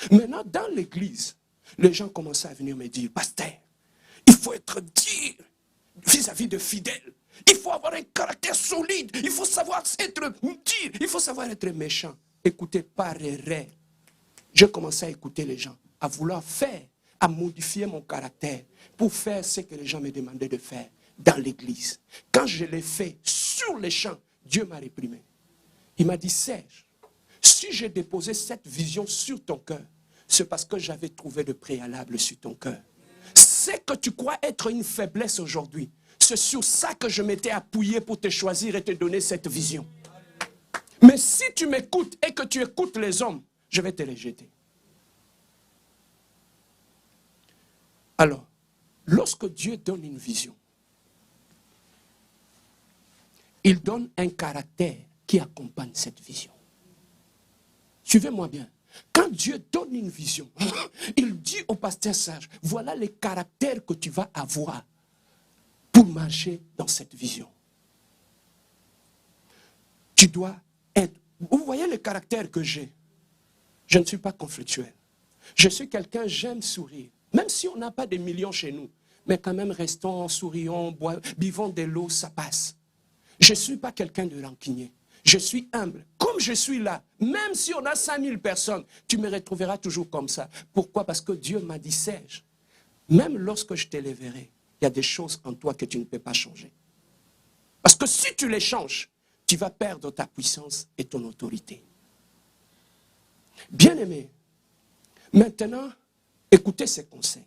Maintenant, dans l'église, les gens commençaient à venir me dire, pasteur, il faut être dur vis-à-vis de fidèles. Il faut avoir un caractère solide. Il faut savoir être dur. Il faut savoir être méchant. Écoutez, par erreur, j'ai commencé à écouter les gens, à vouloir faire, à modifier mon caractère pour faire ce que les gens me demandaient de faire dans l'église. Quand je l'ai fait sur les champs, Dieu m'a réprimé. Il m'a dit, Serge, si j'ai déposé cette vision sur ton cœur, c'est parce que j'avais trouvé le préalable sur ton cœur. C'est que tu crois être une faiblesse aujourd'hui. C'est sur ça que je m'étais appuyé pour te choisir et te donner cette vision. Mais si tu m'écoutes et que tu écoutes les hommes, je vais te les jeter. Alors, lorsque Dieu donne une vision, il donne un caractère qui accompagne cette vision. Suivez-moi bien. Quand Dieu donne une vision, il dit au pasteur sage, voilà les caractères que tu vas avoir pour marcher dans cette vision. Tu dois être... Vous voyez le caractère que j'ai. Je ne suis pas conflictuel. Je suis quelqu'un, j'aime sourire. Même si on n'a pas des millions chez nous. Mais quand même, restons, sourions, buvons de l'eau, ça passe. Je ne suis pas quelqu'un de rancunier. Je suis humble. Comme je suis là, même si on a 5000 personnes, tu me retrouveras toujours comme ça. Pourquoi? Parce que Dieu m'a dit, Serge, même lorsque je t'élèverai, il y a des choses en toi que tu ne peux pas changer. Parce que si tu les changes, tu vas perdre ta puissance et ton autorité. Bien-aimés, maintenant, écoutez ces conseils.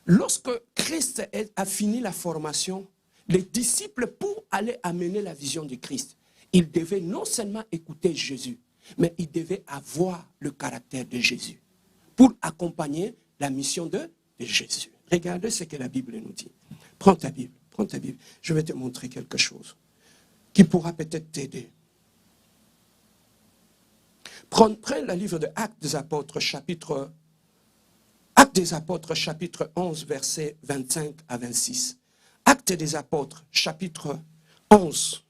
Lorsque Christ a fini la formation, les disciples, pour aller amener la vision du Christ, ils devaient non seulement écouter Jésus, mais ils devaient avoir le caractère de Jésus pour accompagner la mission de Jésus. Regardez ce que la Bible nous dit. Prends ta Bible, prends ta Bible. Je vais te montrer quelque chose qui pourra peut-être t'aider. Prends le livre de Actes des Apôtres, chapitre 11, versets 25 à 26. Actes des Apôtres, chapitre 11,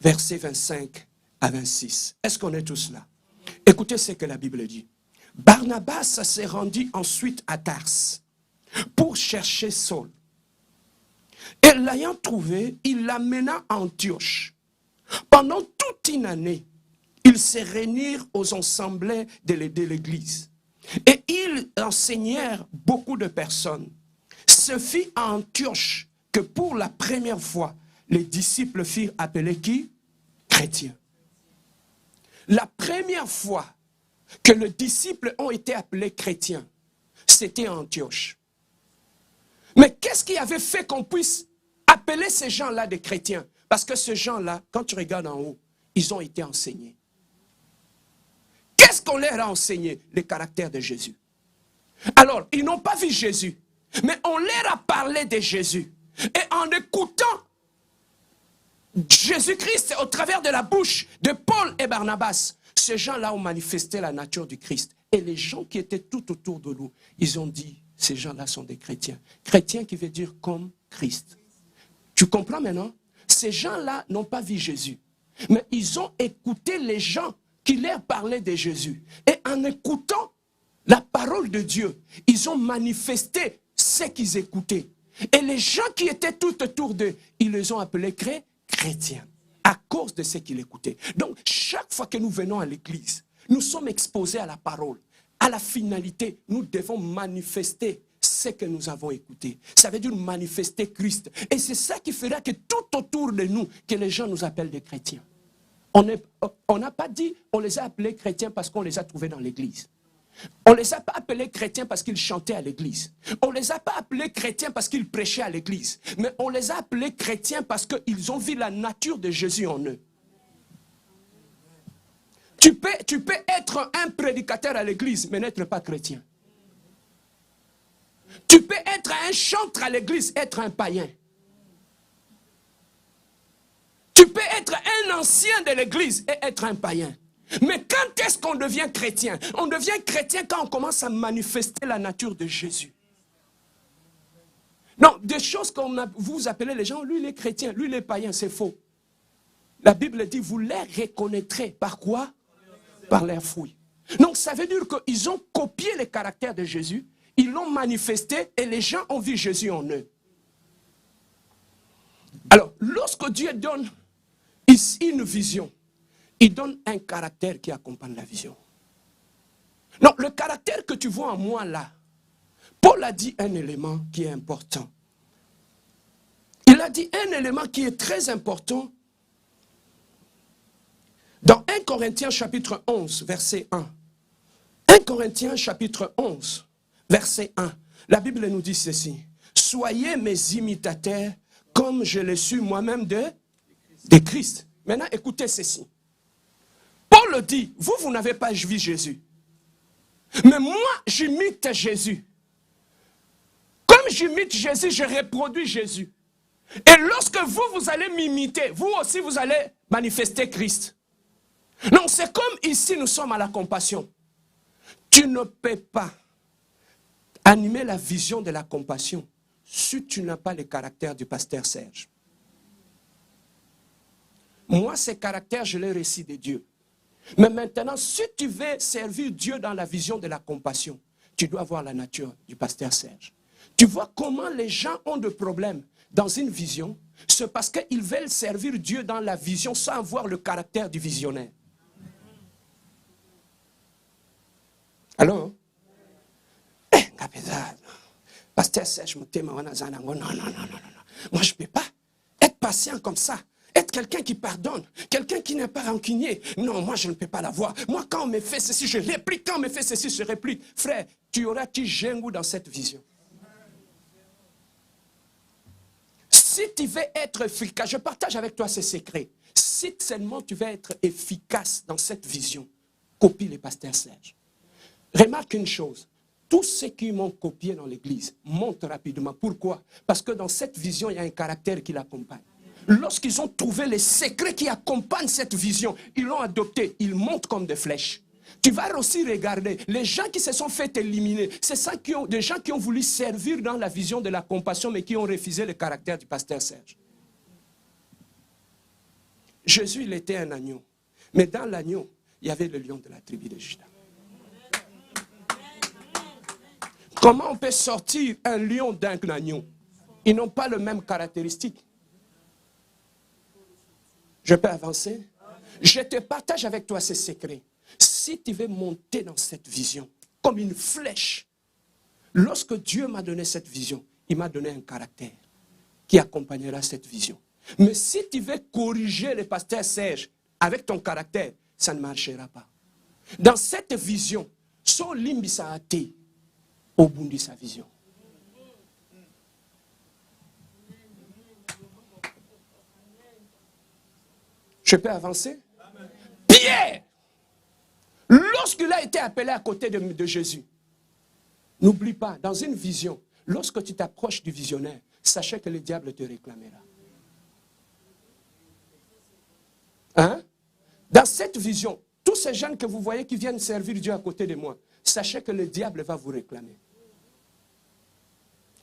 versets 25 à 26. Est-ce qu'on est tous là? Écoutez ce que la Bible dit. Barnabas s'est rendu ensuite à Tars pour chercher Saul. Et l'ayant trouvé, il l'amena à Antioche. Pendant toute une année, ils se réunirent aux assemblées de l'église. Et ils enseignèrent beaucoup de personnes. Ce fut à Antioche que pour la première fois, les disciples firent appeler qui? Chrétiens. La première fois que les disciples ont été appelés chrétiens, C'était Antioche. Mais qu'est-ce qui avait fait qu'on puisse appeler ces gens-là des chrétiens? Parce que ces gens-là, quand tu regardes en haut, ils ont été enseignés. Qu'est-ce qu'on leur a enseigné? Le caractère de Jésus. Alors, ils n'ont pas vu Jésus, mais on leur a parlé de Jésus. Et en écoutant Jésus-Christ au travers de la bouche de Paul et Barnabas, ces gens-là ont manifesté la nature du Christ. Et les gens qui étaient tout autour de nous, ils ont dit, ces gens-là sont des chrétiens. Chrétiens qui veut dire comme Christ. Tu comprends maintenant? Ces gens-là n'ont pas vu Jésus, mais ils ont écouté les gens qui leur parlaient de Jésus. Et en écoutant la parole de Dieu, ils ont manifesté ce qu'ils écoutaient. Et les gens qui étaient tout autour d'eux, ils les ont appelés chrétiens, à cause de ce qu'ils écoutaient. Donc, chaque fois que nous venons à l'église, nous sommes exposés à la parole. À la finalité, nous devons manifester ce que nous avons écouté. Ça veut dire manifester Christ. Et c'est ça qui fera que tout autour de nous, que les gens nous appellent des chrétiens. On n'a pas dit, on les a appelés chrétiens parce qu'on les a trouvés dans l'église. On ne les a pas appelés chrétiens parce qu'ils chantaient à l'église. On ne les a pas appelés chrétiens parce qu'ils prêchaient à l'église. Mais on les a appelés chrétiens parce qu'ils ont vu la nature de Jésus en eux. Tu peux être un prédicateur à l'église, mais n'être pas chrétien. Tu peux être un chanteur à l'église, être un païen. Tu peux être un ancien de l'église et être un païen. Mais quand est-ce qu'on devient chrétien? On devient chrétien quand on commence à manifester la nature de Jésus. Non, des choses comme vous appelez les gens, lui il est chrétien, lui il est païen, c'est faux. La Bible dit, vous les reconnaîtrez. Par quoi? Par leurs fruits. Donc ça veut dire qu'ils ont copié le caractère de Jésus, ils l'ont manifesté et les gens ont vu Jésus en eux. Alors, lorsque Dieu donne ici une vision, il donne un caractère qui accompagne la vision. Non, le caractère que tu vois en moi là, Paul a dit un élément qui est important. Il a dit un élément qui est très important. Dans 1 Corinthiens chapitre 11, verset 1. 1 Corinthiens chapitre 11, verset 1. La Bible nous dit ceci. Soyez mes imitateurs comme je le suis moi-même de Christ. Maintenant, écoutez ceci. Paul dit, vous n'avez pas vu Jésus. Mais moi, j'imite Jésus. Comme j'imite Jésus, je reproduis Jésus. Et lorsque vous allez m'imiter, vous aussi, vous allez manifester Christ. Non, c'est comme ici, nous sommes à la compassion. Tu ne peux pas animer la vision de la compassion si tu n'as pas le caractère du pasteur Serge. Moi, ces caractères, je les récite de Dieu. Mais maintenant, si tu veux servir Dieu dans la vision de la compassion, tu dois voir la nature du pasteur Serge. Tu vois comment les gens ont des problèmes dans une vision, c'est parce qu'ils veulent servir Dieu dans la vision sans avoir le caractère du visionnaire. Alors, pasteur Serge, non, moi je ne peux pas être patient comme ça. Être quelqu'un qui pardonne, quelqu'un qui n'est pas rancunier. Non, moi je ne peux pas l'avoir. Moi quand on me fait ceci, je réplique. Quand on me fait ceci, je réplique. Frère, tu auras Tijengou dans cette vision. Si tu veux être efficace, je partage avec toi ces secrets. Si seulement tu veux être efficace dans cette vision, copie les pasteurs Serge. Remarque une chose. Tous ceux qui m'ont copié dans l'église montent rapidement. Pourquoi? Parce que dans cette vision, il y a un caractère qui l'accompagne. Lorsqu'ils ont trouvé les secrets qui accompagnent cette vision, ils l'ont adopté, ils montent comme des flèches. Tu vas aussi regarder, les gens qui se sont fait éliminer, c'est ça des gens qui ont voulu servir dans la vision de la compassion, mais qui ont refusé le caractère du pasteur Serge. Jésus, il était un agneau, mais dans l'agneau, il y avait le lion de la tribu de Juda. Comment on peut sortir un lion d'un agneau? Ils n'ont pas les mêmes caractéristiques. Je peux avancer? Je te partage avec toi ces secrets. Si tu veux monter dans cette vision, comme une flèche, lorsque Dieu m'a donné cette vision, il m'a donné un caractère qui accompagnera cette vision. Mais si tu veux corriger le pasteur Serge avec ton caractère, ça ne marchera pas. Dans cette vision, son limbisa athée, au bout de sa vision. Je peux avancer? Pierre, lorsqu'il a été appelé à côté de Jésus, n'oublie pas, dans une vision, lorsque tu t'approches du visionnaire, sachez que le diable te réclamera. Hein? Dans cette vision, tous ces jeunes que vous voyez qui viennent servir Dieu à côté de moi, sachez que le diable va vous réclamer.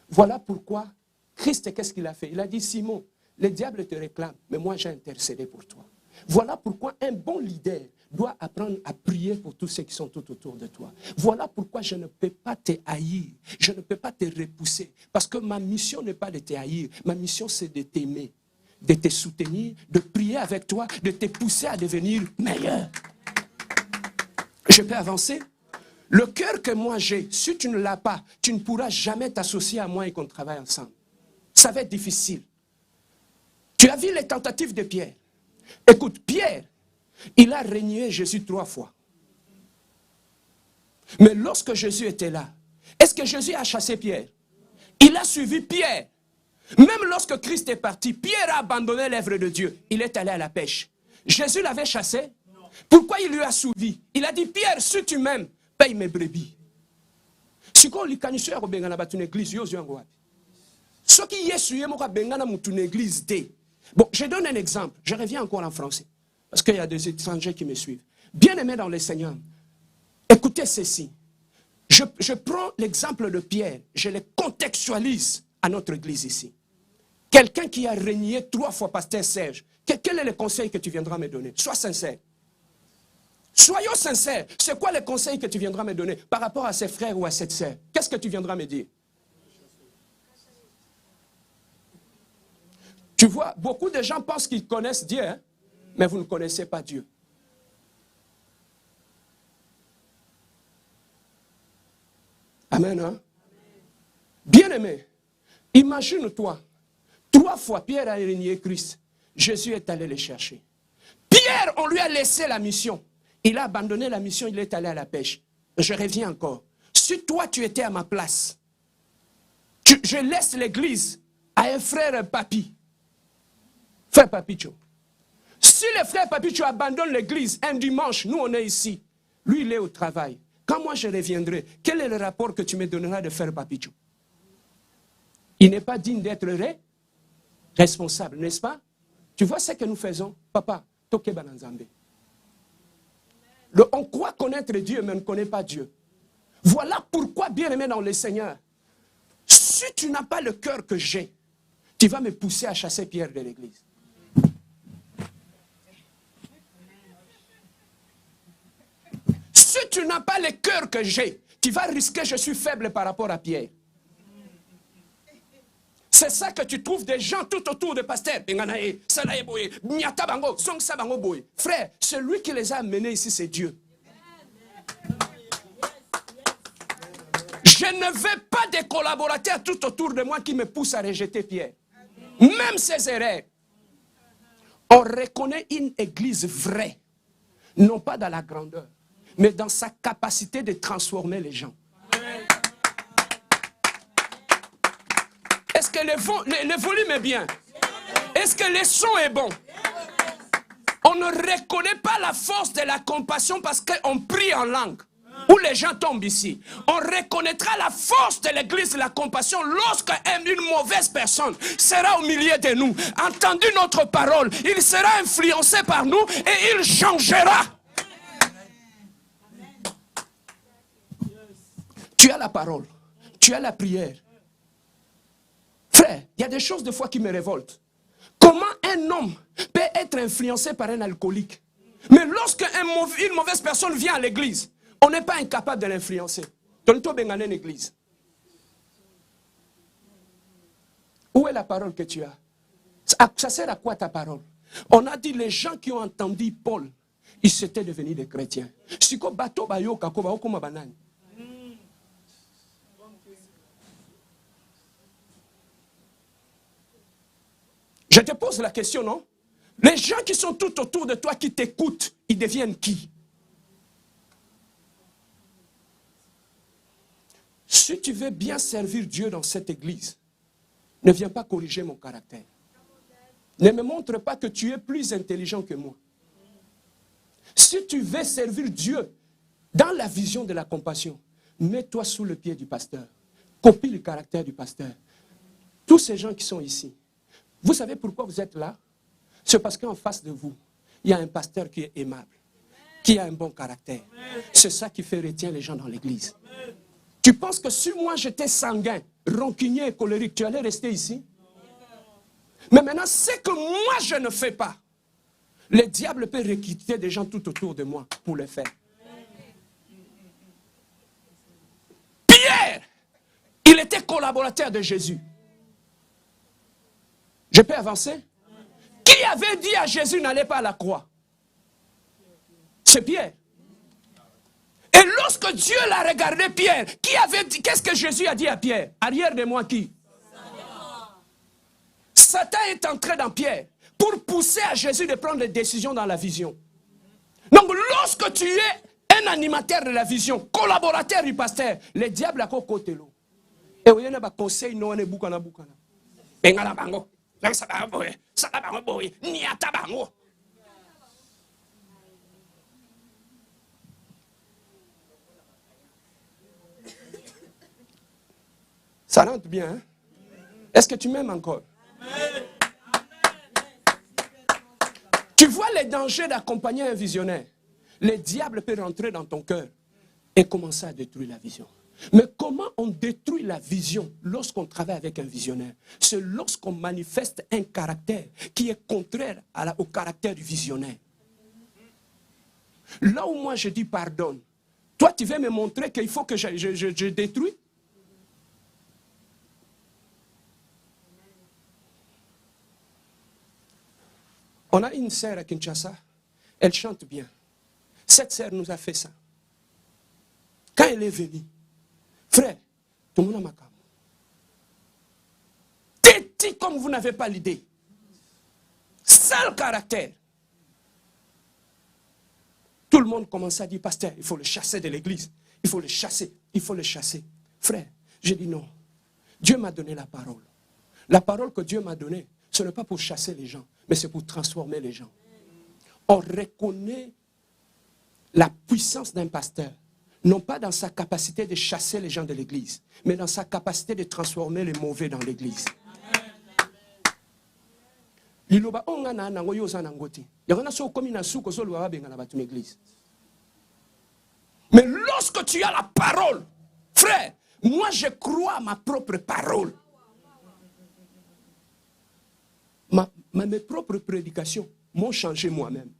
Voilà pourquoi Christ, qu'est-ce qu'il a fait? Il a dit, Simon, le diable te réclame, mais moi j'ai intercédé pour toi. Voilà pourquoi un bon leader doit apprendre à prier pour tous ceux qui sont tout autour de toi. Voilà pourquoi je ne peux pas te haïr, je ne peux pas te repousser, parce que ma mission n'est pas de te haïr, ma mission c'est de t'aimer, de te soutenir, de prier avec toi, de te pousser à devenir meilleur. Je peux avancer? Le cœur que moi j'ai, si tu ne l'as pas, tu ne pourras jamais t'associer à moi et qu'on travaille ensemble. Ça va être difficile. Tu as vu les tentatives de Pierre. Écoute, Pierre, il a renié Jésus 3 fois. Mais lorsque Jésus était là, est-ce que Jésus a chassé Pierre? Il a suivi Pierre. Même lorsque Christ est parti, Pierre a abandonné l'œuvre de Dieu. Il est allé à la pêche. Jésus l'avait chassé. Pourquoi il lui a suivi? Il a dit, Pierre, si tu m'aimes, paye mes brebis. Si tu as une église, ce qui est une église, bon, je donne un exemple. Je reviens encore en français. Parce qu'il y a des étrangers qui me suivent. Bien-aimés dans le Seigneur, écoutez ceci. Je prends l'exemple de Pierre. Je le contextualise à notre église ici. Quelqu'un qui a renié 3 fois Pasteur Serge. Quel est le conseil que tu viendras me donner? Sois sincère. Soyons sincères. C'est quoi le conseil que tu viendras me donner par rapport à ces frères ou à cette sœur? Qu'est-ce que tu viendras me dire? Tu vois, beaucoup de gens pensent qu'ils connaissent Dieu, hein, mais vous ne connaissez pas Dieu. Amen. Hein? Bien-aimé, imagine-toi, 3 fois Pierre a renié Christ. Jésus est allé le chercher. Pierre, on lui a laissé la mission. Il a abandonné la mission, il est allé à la pêche. Je reviens encore. Si toi, tu étais à ma place, je laisse l'église à un frère Papi. Frère Papicho. Si le frère Papicho abandonne l'église un dimanche, nous on est ici. Lui, il est au travail. Quand moi je reviendrai, quel est le rapport que tu me donneras de frère Papicho? Il n'est pas digne d'être responsable, n'est-ce pas? Tu vois ce que nous faisons? Papa, toke bananzambe. On croit connaître Dieu, mais on ne connaît pas Dieu. Voilà pourquoi, bien-aimé dans le Seigneur, si tu n'as pas le cœur que j'ai, tu vas me pousser à chasser Pierre de l'église. Si tu n'as pas le cœur que j'ai, tu vas risquer, je suis faible par rapport à Pierre. C'est ça que tu trouves des gens tout autour de Pasteur. Frère, celui qui les a amenés ici, c'est Dieu. Je ne veux pas des collaborateurs tout autour de moi qui me poussent à rejeter Pierre. Même ses erreurs. On reconnaît une église vraie, non pas dans la grandeur, mais dans sa capacité de transformer les gens. Est-ce que le volume est bien? Est-ce que le son est bon? On ne reconnaît pas la force de la compassion parce qu'on prie en langue. Où les gens tombent ici. On reconnaîtra la force de l'église de la compassion lorsque une mauvaise personne sera au milieu de nous. Entendu notre parole, il sera influencé par nous et il changera. Tu as la parole, tu as la prière. Frère, il y a des choses des fois qui me révoltent. Comment un homme peut être influencé par un alcoolique? Mais lorsque une mauvaise personne vient à l'église, on n'est pas incapable de l'influencer. Tonto Bengane une église. Où est la parole que tu as? Ça sert à quoi ta parole? On a dit les gens qui ont entendu Paul, ils s'étaient devenus des chrétiens. Siko bato bayoka ko baokoma banani. Je te pose la question, non? Les gens qui sont tout autour de toi, qui t'écoutent, ils deviennent qui? Si tu veux bien servir Dieu dans cette église, ne viens pas corriger mon caractère. Ne me montre pas que tu es plus intelligent que moi. Si tu veux servir Dieu dans la vision de la compassion, mets-toi sous le pied du pasteur. Copie le caractère du pasteur. Tous ces gens qui sont ici, vous savez pourquoi vous êtes là? C'est parce qu'en face de vous, il y a un pasteur qui est aimable, qui a un bon caractère. C'est ça qui fait retenir les gens dans l'église. Tu penses que si moi j'étais sanguin, rancunier et colérique, tu allais rester ici? Mais maintenant, c'est que moi je ne fais pas. Le diable peut recruter des gens tout autour de moi pour le faire. Pierre, il était collaborateur de Jésus. Je peux avancer? Qui avait dit à Jésus n'allez pas à la croix? C'est Pierre. Et lorsque Dieu l'a regardé, Pierre, qui avait dit, qu'est-ce que Jésus a dit à Pierre? Arrière de moi qui? Satan est entré dans Pierre pour pousser à Jésus de prendre des décisions dans la vision. Donc lorsque tu es un animateur de la vision, collaborateur du pasteur, le diable a côté l'eau. Et vous avez conseil non ne bukana bukana. Bengala bango. Ça va boy. Ça va boy. Niata bango. Ça rentre bien, hein? Est-ce que tu m'aimes encore? Tu vois les dangers d'accompagner un visionnaire. Le diable peut rentrer dans ton cœur et commencer à détruire la vision. Mais comment on détruit la vision lorsqu'on travaille avec un visionnaire? C'est lorsqu'on manifeste un caractère qui est contraire au caractère du visionnaire. Là où moi je dis pardonne, toi tu veux me montrer qu'il faut que je détruis? On a une sœur à Kinshasa, elle chante bien. Cette sœur nous a fait ça. Quand elle est venue, frère, tout le monde a têti comme vous n'avez pas l'idée. Seul caractère. Tout le monde commence à dire, pasteur, il faut le chasser de l'église. Il faut le chasser, il faut le chasser. Frère, j'ai dit non. Dieu m'a donné la parole. La parole que Dieu m'a donnée, ce n'est pas pour chasser les gens, mais c'est pour transformer les gens. On reconnaît la puissance d'un pasteur, non pas dans sa capacité de chasser les gens de l'église, mais dans sa capacité de transformer les mauvais dans l'église. Mais lorsque tu as la parole, frère, moi je crois à ma propre parole. Mes propres prédications m'ont changé moi-même.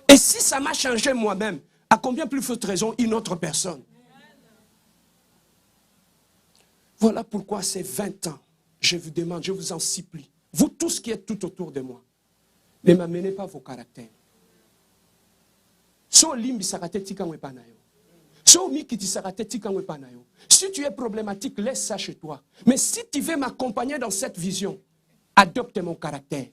Et si ça m'a changé moi-même, à combien plus forte raison une autre personne? Voilà pourquoi ces 20 ans, je vous demande, je vous en supplie, vous tous qui êtes tout autour de moi, ne m'amenez pas vos caractères. Si tu es problématique, laisse ça chez toi. Mais si tu veux m'accompagner dans cette vision, adopte mon caractère.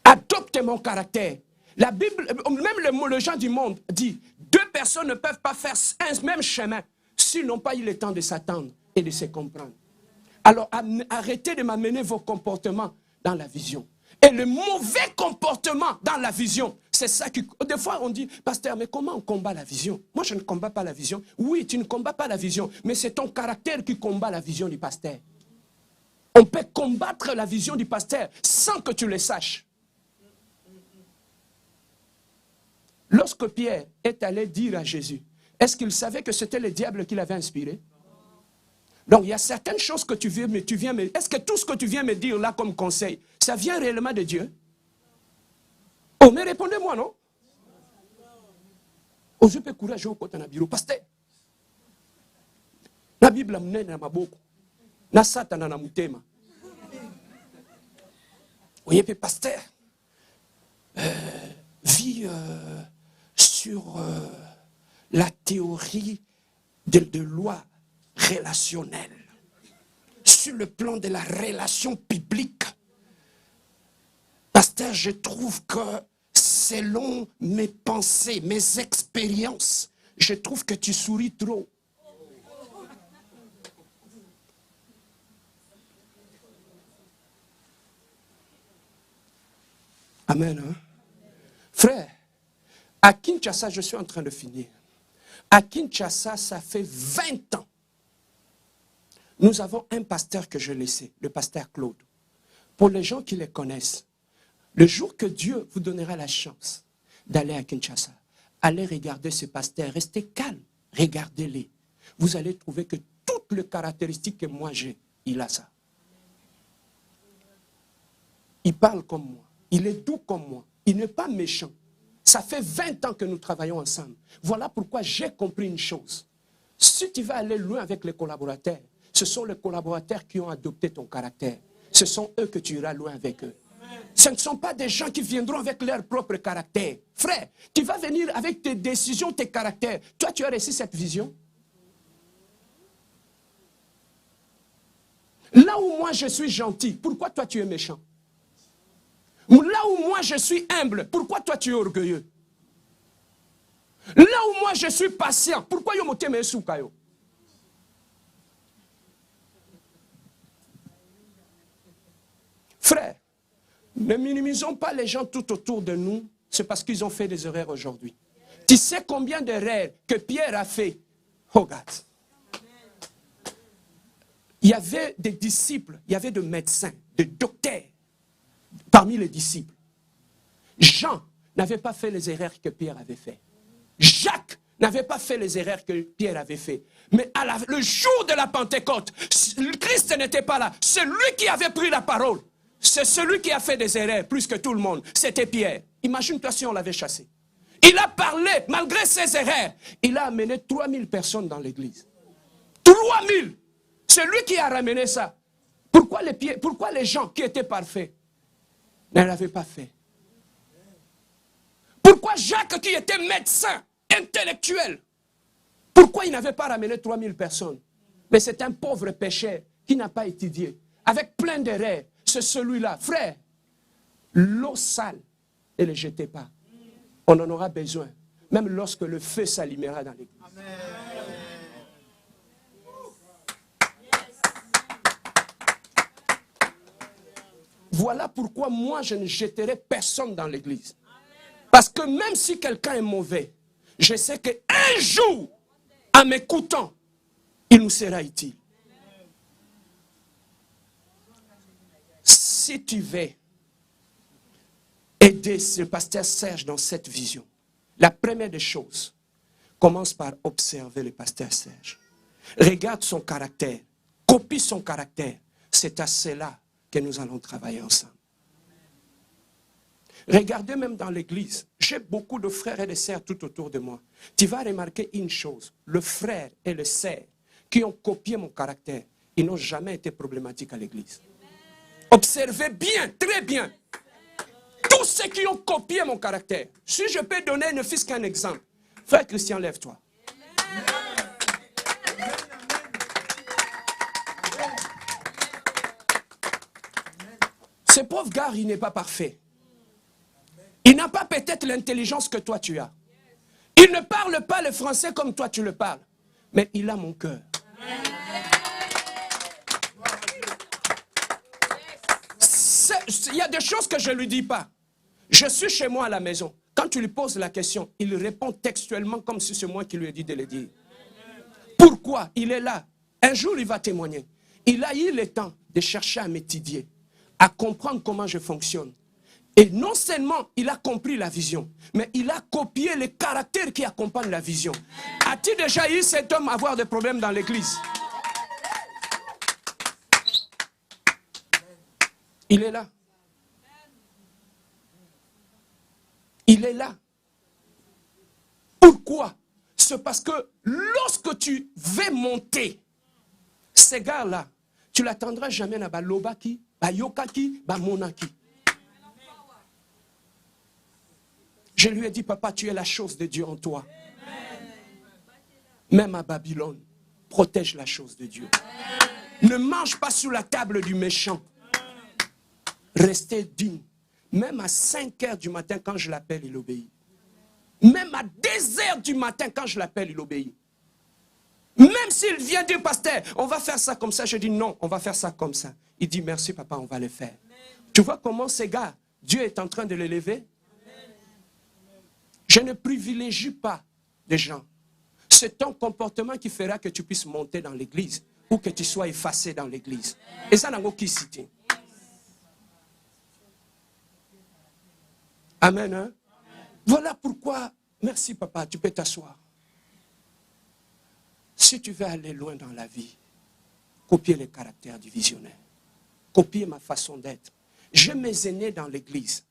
Adopte mon caractère. La Bible, même le gens du monde dit, 2 personnes ne peuvent pas faire un même chemin s'ils n'ont pas eu le temps de s'attendre et de se comprendre. Alors arrêtez de m'amener vos comportements dans la vision. Et le mauvais comportement dans la vision, c'est ça qui... Des fois on dit, pasteur, mais comment on combat la vision? Moi je ne combats pas la vision. Oui, tu ne combats pas la vision, mais c'est ton caractère qui combat la vision du pasteur. On peut combattre la vision du pasteur sans que tu le saches. Lorsque Pierre est allé dire à Jésus, est-ce qu'il savait que c'était le diable qui l'avait inspiré? Donc il y a certaines choses que tu viens me... Est-ce que tout ce que tu viens me dire là comme conseil, ça vient réellement de Dieu? Oh, mais répondez-moi, non? Oh, je peux courager au côté de bureau. Pasteur, la Bible m'a dit beaucoup. Na Satan na mutema. Oui, puis pasteur vit sur la théorie de loi relationnelle. Sur le plan de la relation biblique, pasteur, je trouve que selon mes pensées, mes expériences, je trouve que tu souris trop. Amen. Hein? Frère, à Kinshasa, je suis en train de finir. À Kinshasa, ça fait 20 ans. Nous avons un pasteur que je laissais, le pasteur Claude. Pour les gens qui les connaissent, le jour que Dieu vous donnera la chance d'aller à Kinshasa, allez regarder ce pasteur, restez calme, regardez-les. Vous allez trouver que toutes les caractéristiques que moi j'ai, il a ça. Il parle comme moi, il est doux comme moi, il n'est pas méchant. Ça fait 20 ans que nous travaillons ensemble. Voilà pourquoi j'ai compris une chose. Si tu vas aller loin avec les collaborateurs, ce sont les collaborateurs qui ont adopté ton caractère. Ce sont eux que tu iras loin avec eux. Ce ne sont pas des gens qui viendront avec leur propre caractère. Frère, tu vas venir avec tes décisions, tes caractères. Toi, tu as reçu cette vision. Là où moi je suis gentil, pourquoi toi tu es méchant? Là où moi je suis humble, pourquoi toi tu es orgueilleux? Là où moi je suis patient, pourquoi yo moté me soukayo? Frère, ne minimisons pas les gens tout autour de nous, c'est parce qu'ils ont fait des erreurs aujourd'hui. Tu sais combien d'erreurs que Pierre a fait? Regarde. Il y avait des disciples, il y avait des médecins, des docteurs parmi les disciples. Jean n'avait pas fait les erreurs que Pierre avait fait. Jacques n'avait pas fait les erreurs que Pierre avait fait. Mais le jour de la Pentecôte, Christ n'était pas là. Celui qui avait pris la parole, c'est celui qui a fait des erreurs plus que tout le monde. C'était Pierre. Imagine-toi si on l'avait chassé. Il a parlé, malgré ses erreurs. Il a amené 3000 personnes dans l'église. 3000. C'est lui qui a ramené ça. Pourquoi les gens qui étaient parfaits ne l'avaient pas fait? Pourquoi Jacques, qui était médecin, intellectuel, pourquoi il n'avait pas ramené 3000 personnes? Mais c'est un pauvre pécheur qui n'a pas étudié, avec plein d'erreurs. C'est celui-là. Frère, l'eau sale, ne le jetez pas. On en aura besoin, même lorsque le feu s'allumera dans l'église. Voilà pourquoi moi je ne jetterai personne dans l'église. Parce que même si quelqu'un est mauvais, je sais qu'un jour, en m'écoutant, il nous sera utile. Si tu veux aider ce pasteur Serge dans cette vision, la première des choses, commence par observer le pasteur Serge. Regarde son caractère, copie son caractère. C'est à cela que nous allons travailler ensemble. Regardez même dans l'église, j'ai beaucoup de frères et de sœurs tout autour de moi. Tu vas remarquer une chose, le frère et le sœur qui ont copié mon caractère, ils n'ont jamais été problématiques à l'église. Observez bien, très bien. Tous ceux qui ont copié mon caractère, si je peux donner ne fût-ce qu'un exemple. Frère Christian, lève-toi. Ce pauvre gars, il n'est pas parfait. Il n'a pas peut-être l'intelligence que toi tu as. Il ne parle pas le français comme toi tu le parles. Mais il a mon cœur. Il y a des choses que je ne lui dis pas. Je suis chez moi à la maison. Quand tu lui poses la question, il répond textuellement comme si c'est moi qui lui ai dit de le dire. Pourquoi? Il est là. Un jour, il va témoigner. Il a eu le temps de chercher à m'étudier, à comprendre comment je fonctionne. Et non seulement il a compris la vision, mais il a copié les caractères qui accompagnent la vision. As-tu déjà eu cet homme avoir des problèmes dans l'église? Il est là. Il est là. Pourquoi? C'est parce que lorsque tu veux monter, ces gars-là, tu ne l'attendras jamais à Balobaki, Bayokaki, Bamonaki. Je lui ai dit, papa, tu es la chose de Dieu en toi. Même à Babylone, protège la chose de Dieu. Ne mange pas sous la table du méchant. Restez digne. Même à 5 heures du matin, quand je l'appelle, il obéit. Même à 2h du matin, quand je l'appelle, il obéit. Même s'il vient dire, pasteur, on va faire ça comme ça. Je dis non, on va faire ça comme ça. Il dit merci papa, on va le faire. Tu vois comment ces gars, Dieu est en train de l'élever? Je ne privilégie pas les gens. C'est ton comportement qui fera que tu puisses monter dans l'église ou que tu sois effacé dans l'église. Et ça n'a aucune cité. Amen. Hein? Voilà pourquoi, merci papa, tu peux t'asseoir. Si tu veux aller loin dans la vie, copier les caractères du visionnaire. Copier ma façon d'être. J'ai mes aînés dans l'église.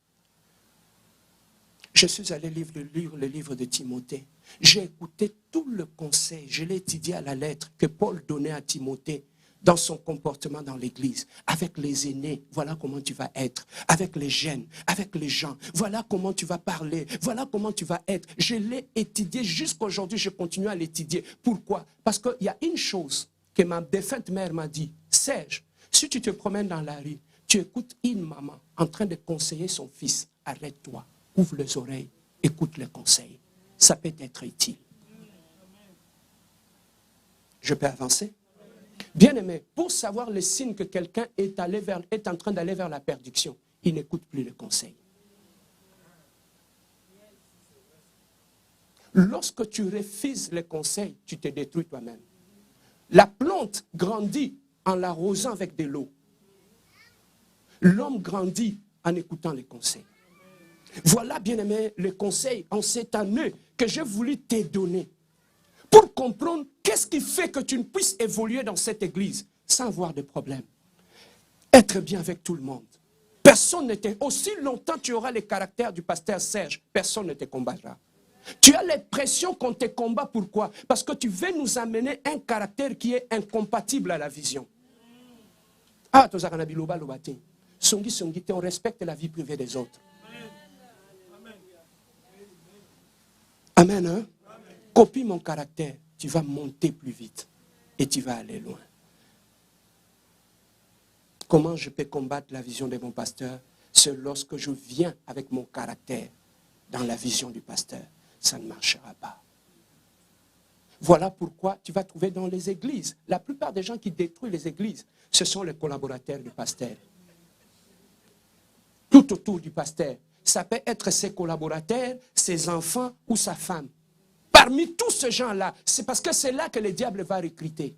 Je suis allé lire le livre de Timothée. J'ai écouté tout le conseil, je l'ai étudié à la lettre que Paul donnait à Timothée dans son comportement dans l'église. Avec les aînés, voilà comment tu vas être. Avec les jeunes, avec les gens, voilà comment tu vas parler, voilà comment tu vas être. Je l'ai étudié jusqu'à aujourd'hui, je continue à l'étudier. Pourquoi? Parce qu'il y a une chose que ma défunte mère m'a dit. Serge, si tu te promènes dans la rue, tu écoutes une maman en train de conseiller son fils, arrête-toi. Ouvre les oreilles, écoute les conseils. Ça peut être utile. Je peux avancer? Bien aimé, pour savoir les signes que quelqu'un est en train d'aller vers la perdition, il n'écoute plus les conseils. Lorsque tu refuses les conseils, tu te détruis toi-même. La plante grandit en l'arrosant avec de l'eau. L'homme grandit en écoutant les conseils. Voilà, bien-aimé, le conseil en cette année que j'ai voulu te donner pour comprendre qu'est-ce qui fait que tu ne puisses évoluer dans cette église sans avoir de problème. Être bien avec tout le monde. Personne ne te... Aussi longtemps tu auras les caractères du pasteur Serge, personne ne te combattra. Tu as l'impression qu'on te combat, pourquoi? Parce que tu veux nous amener un caractère qui est incompatible à la vision. Ah, on respecte la vie privée des autres. Amen. Hein? Copie mon caractère, tu vas monter plus vite et tu vas aller loin. Comment je peux combattre la vision de mon pasteur? C'est lorsque je viens avec mon caractère dans la vision du pasteur. Ça ne marchera pas. Voilà pourquoi tu vas trouver dans les églises, la plupart des gens qui détruisent les églises, ce sont les collaborateurs du pasteur. Tout autour du pasteur. Ça peut être ses collaborateurs, ses enfants ou sa femme. Parmi tous ces gens-là, c'est parce que c'est là que le diable va recruter.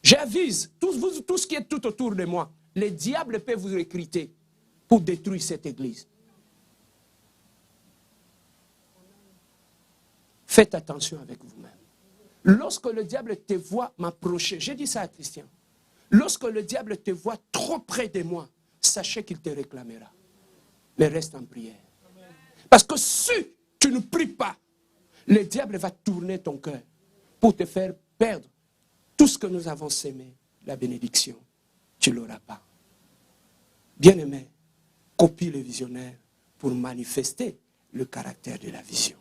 J'avise, tout ce qui est tout autour de moi, le diable peut vous recruter pour détruire cette église. Faites attention avec vous-même. Lorsque le diable te voit m'approcher, j'ai dit ça à Christian, lorsque le diable te voit trop près de moi, sachez qu'il te réclamera. Mais reste en prière. Parce que si tu ne pries pas, le diable va tourner ton cœur pour te faire perdre tout ce que nous avons sémé, la bénédiction. Tu ne l'auras pas. Bien-aimé, copie le visionnaire pour manifester le caractère de la vision.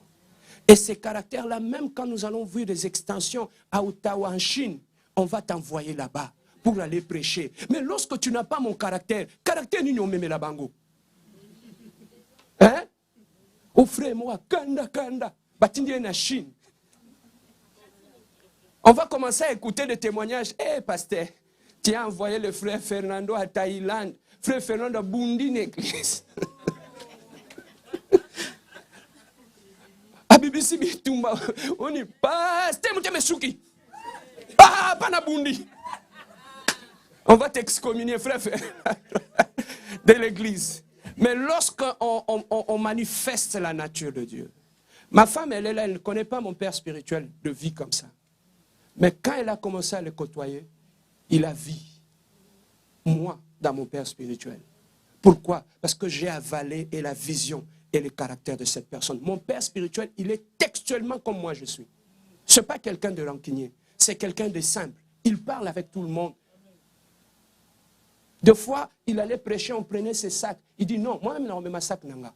Et ces caractères-là, même quand nous allons voir des extensions à Ottawa, en Chine, on va t'envoyer là-bas pour aller prêcher. Mais lorsque tu n'as pas mon caractère ni on me la bango. Hein? Au frère, moi, kanda, batindie na Chine. On va commencer à écouter des témoignages. Eh, pasteur, tu as envoyé le frère Fernando à Thaïlande. Frère Fernando a bondi une église. A BBC Bitumba, on est pasteur, mon Mesuki. Ah, pas na bondi. On va t'excommunier, frère de l'église. Mais lorsqu'on manifeste la nature de Dieu, ma femme, elle est là, elle ne connaît pas mon père spirituel de vie comme ça. Mais quand elle a commencé à le côtoyer, il a vu moi dans mon père spirituel. Pourquoi? Parce que j'ai avalé et la vision et le caractère de cette personne. Mon père spirituel, il est textuellement comme moi je suis. Ce n'est pas quelqu'un de rancunier, c'est quelqu'un de simple. Il parle avec tout le monde. Des fois, il allait prêcher, on prenait ses sacs. Il dit non, moi-même, on met ma sac nanga.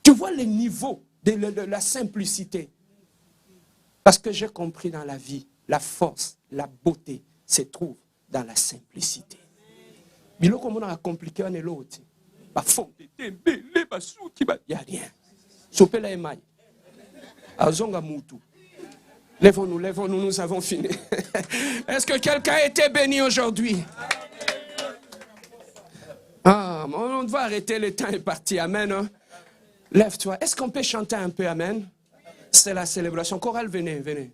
Tu vois le niveau de la simplicité. Parce que j'ai compris dans la vie, la force, la beauté se trouve dans la simplicité. Il n'y a rien. Sopela Emaï. Azonga Moutou. Lèvons-nous, nous avons fini. Est-ce que quelqu'un a été béni aujourd'hui? Ah, on doit arrêter, le temps est parti. Amen. Hein? Lève-toi. Est-ce qu'on peut chanter un peu? Amen. C'est la célébration. Chorale, venez, venez.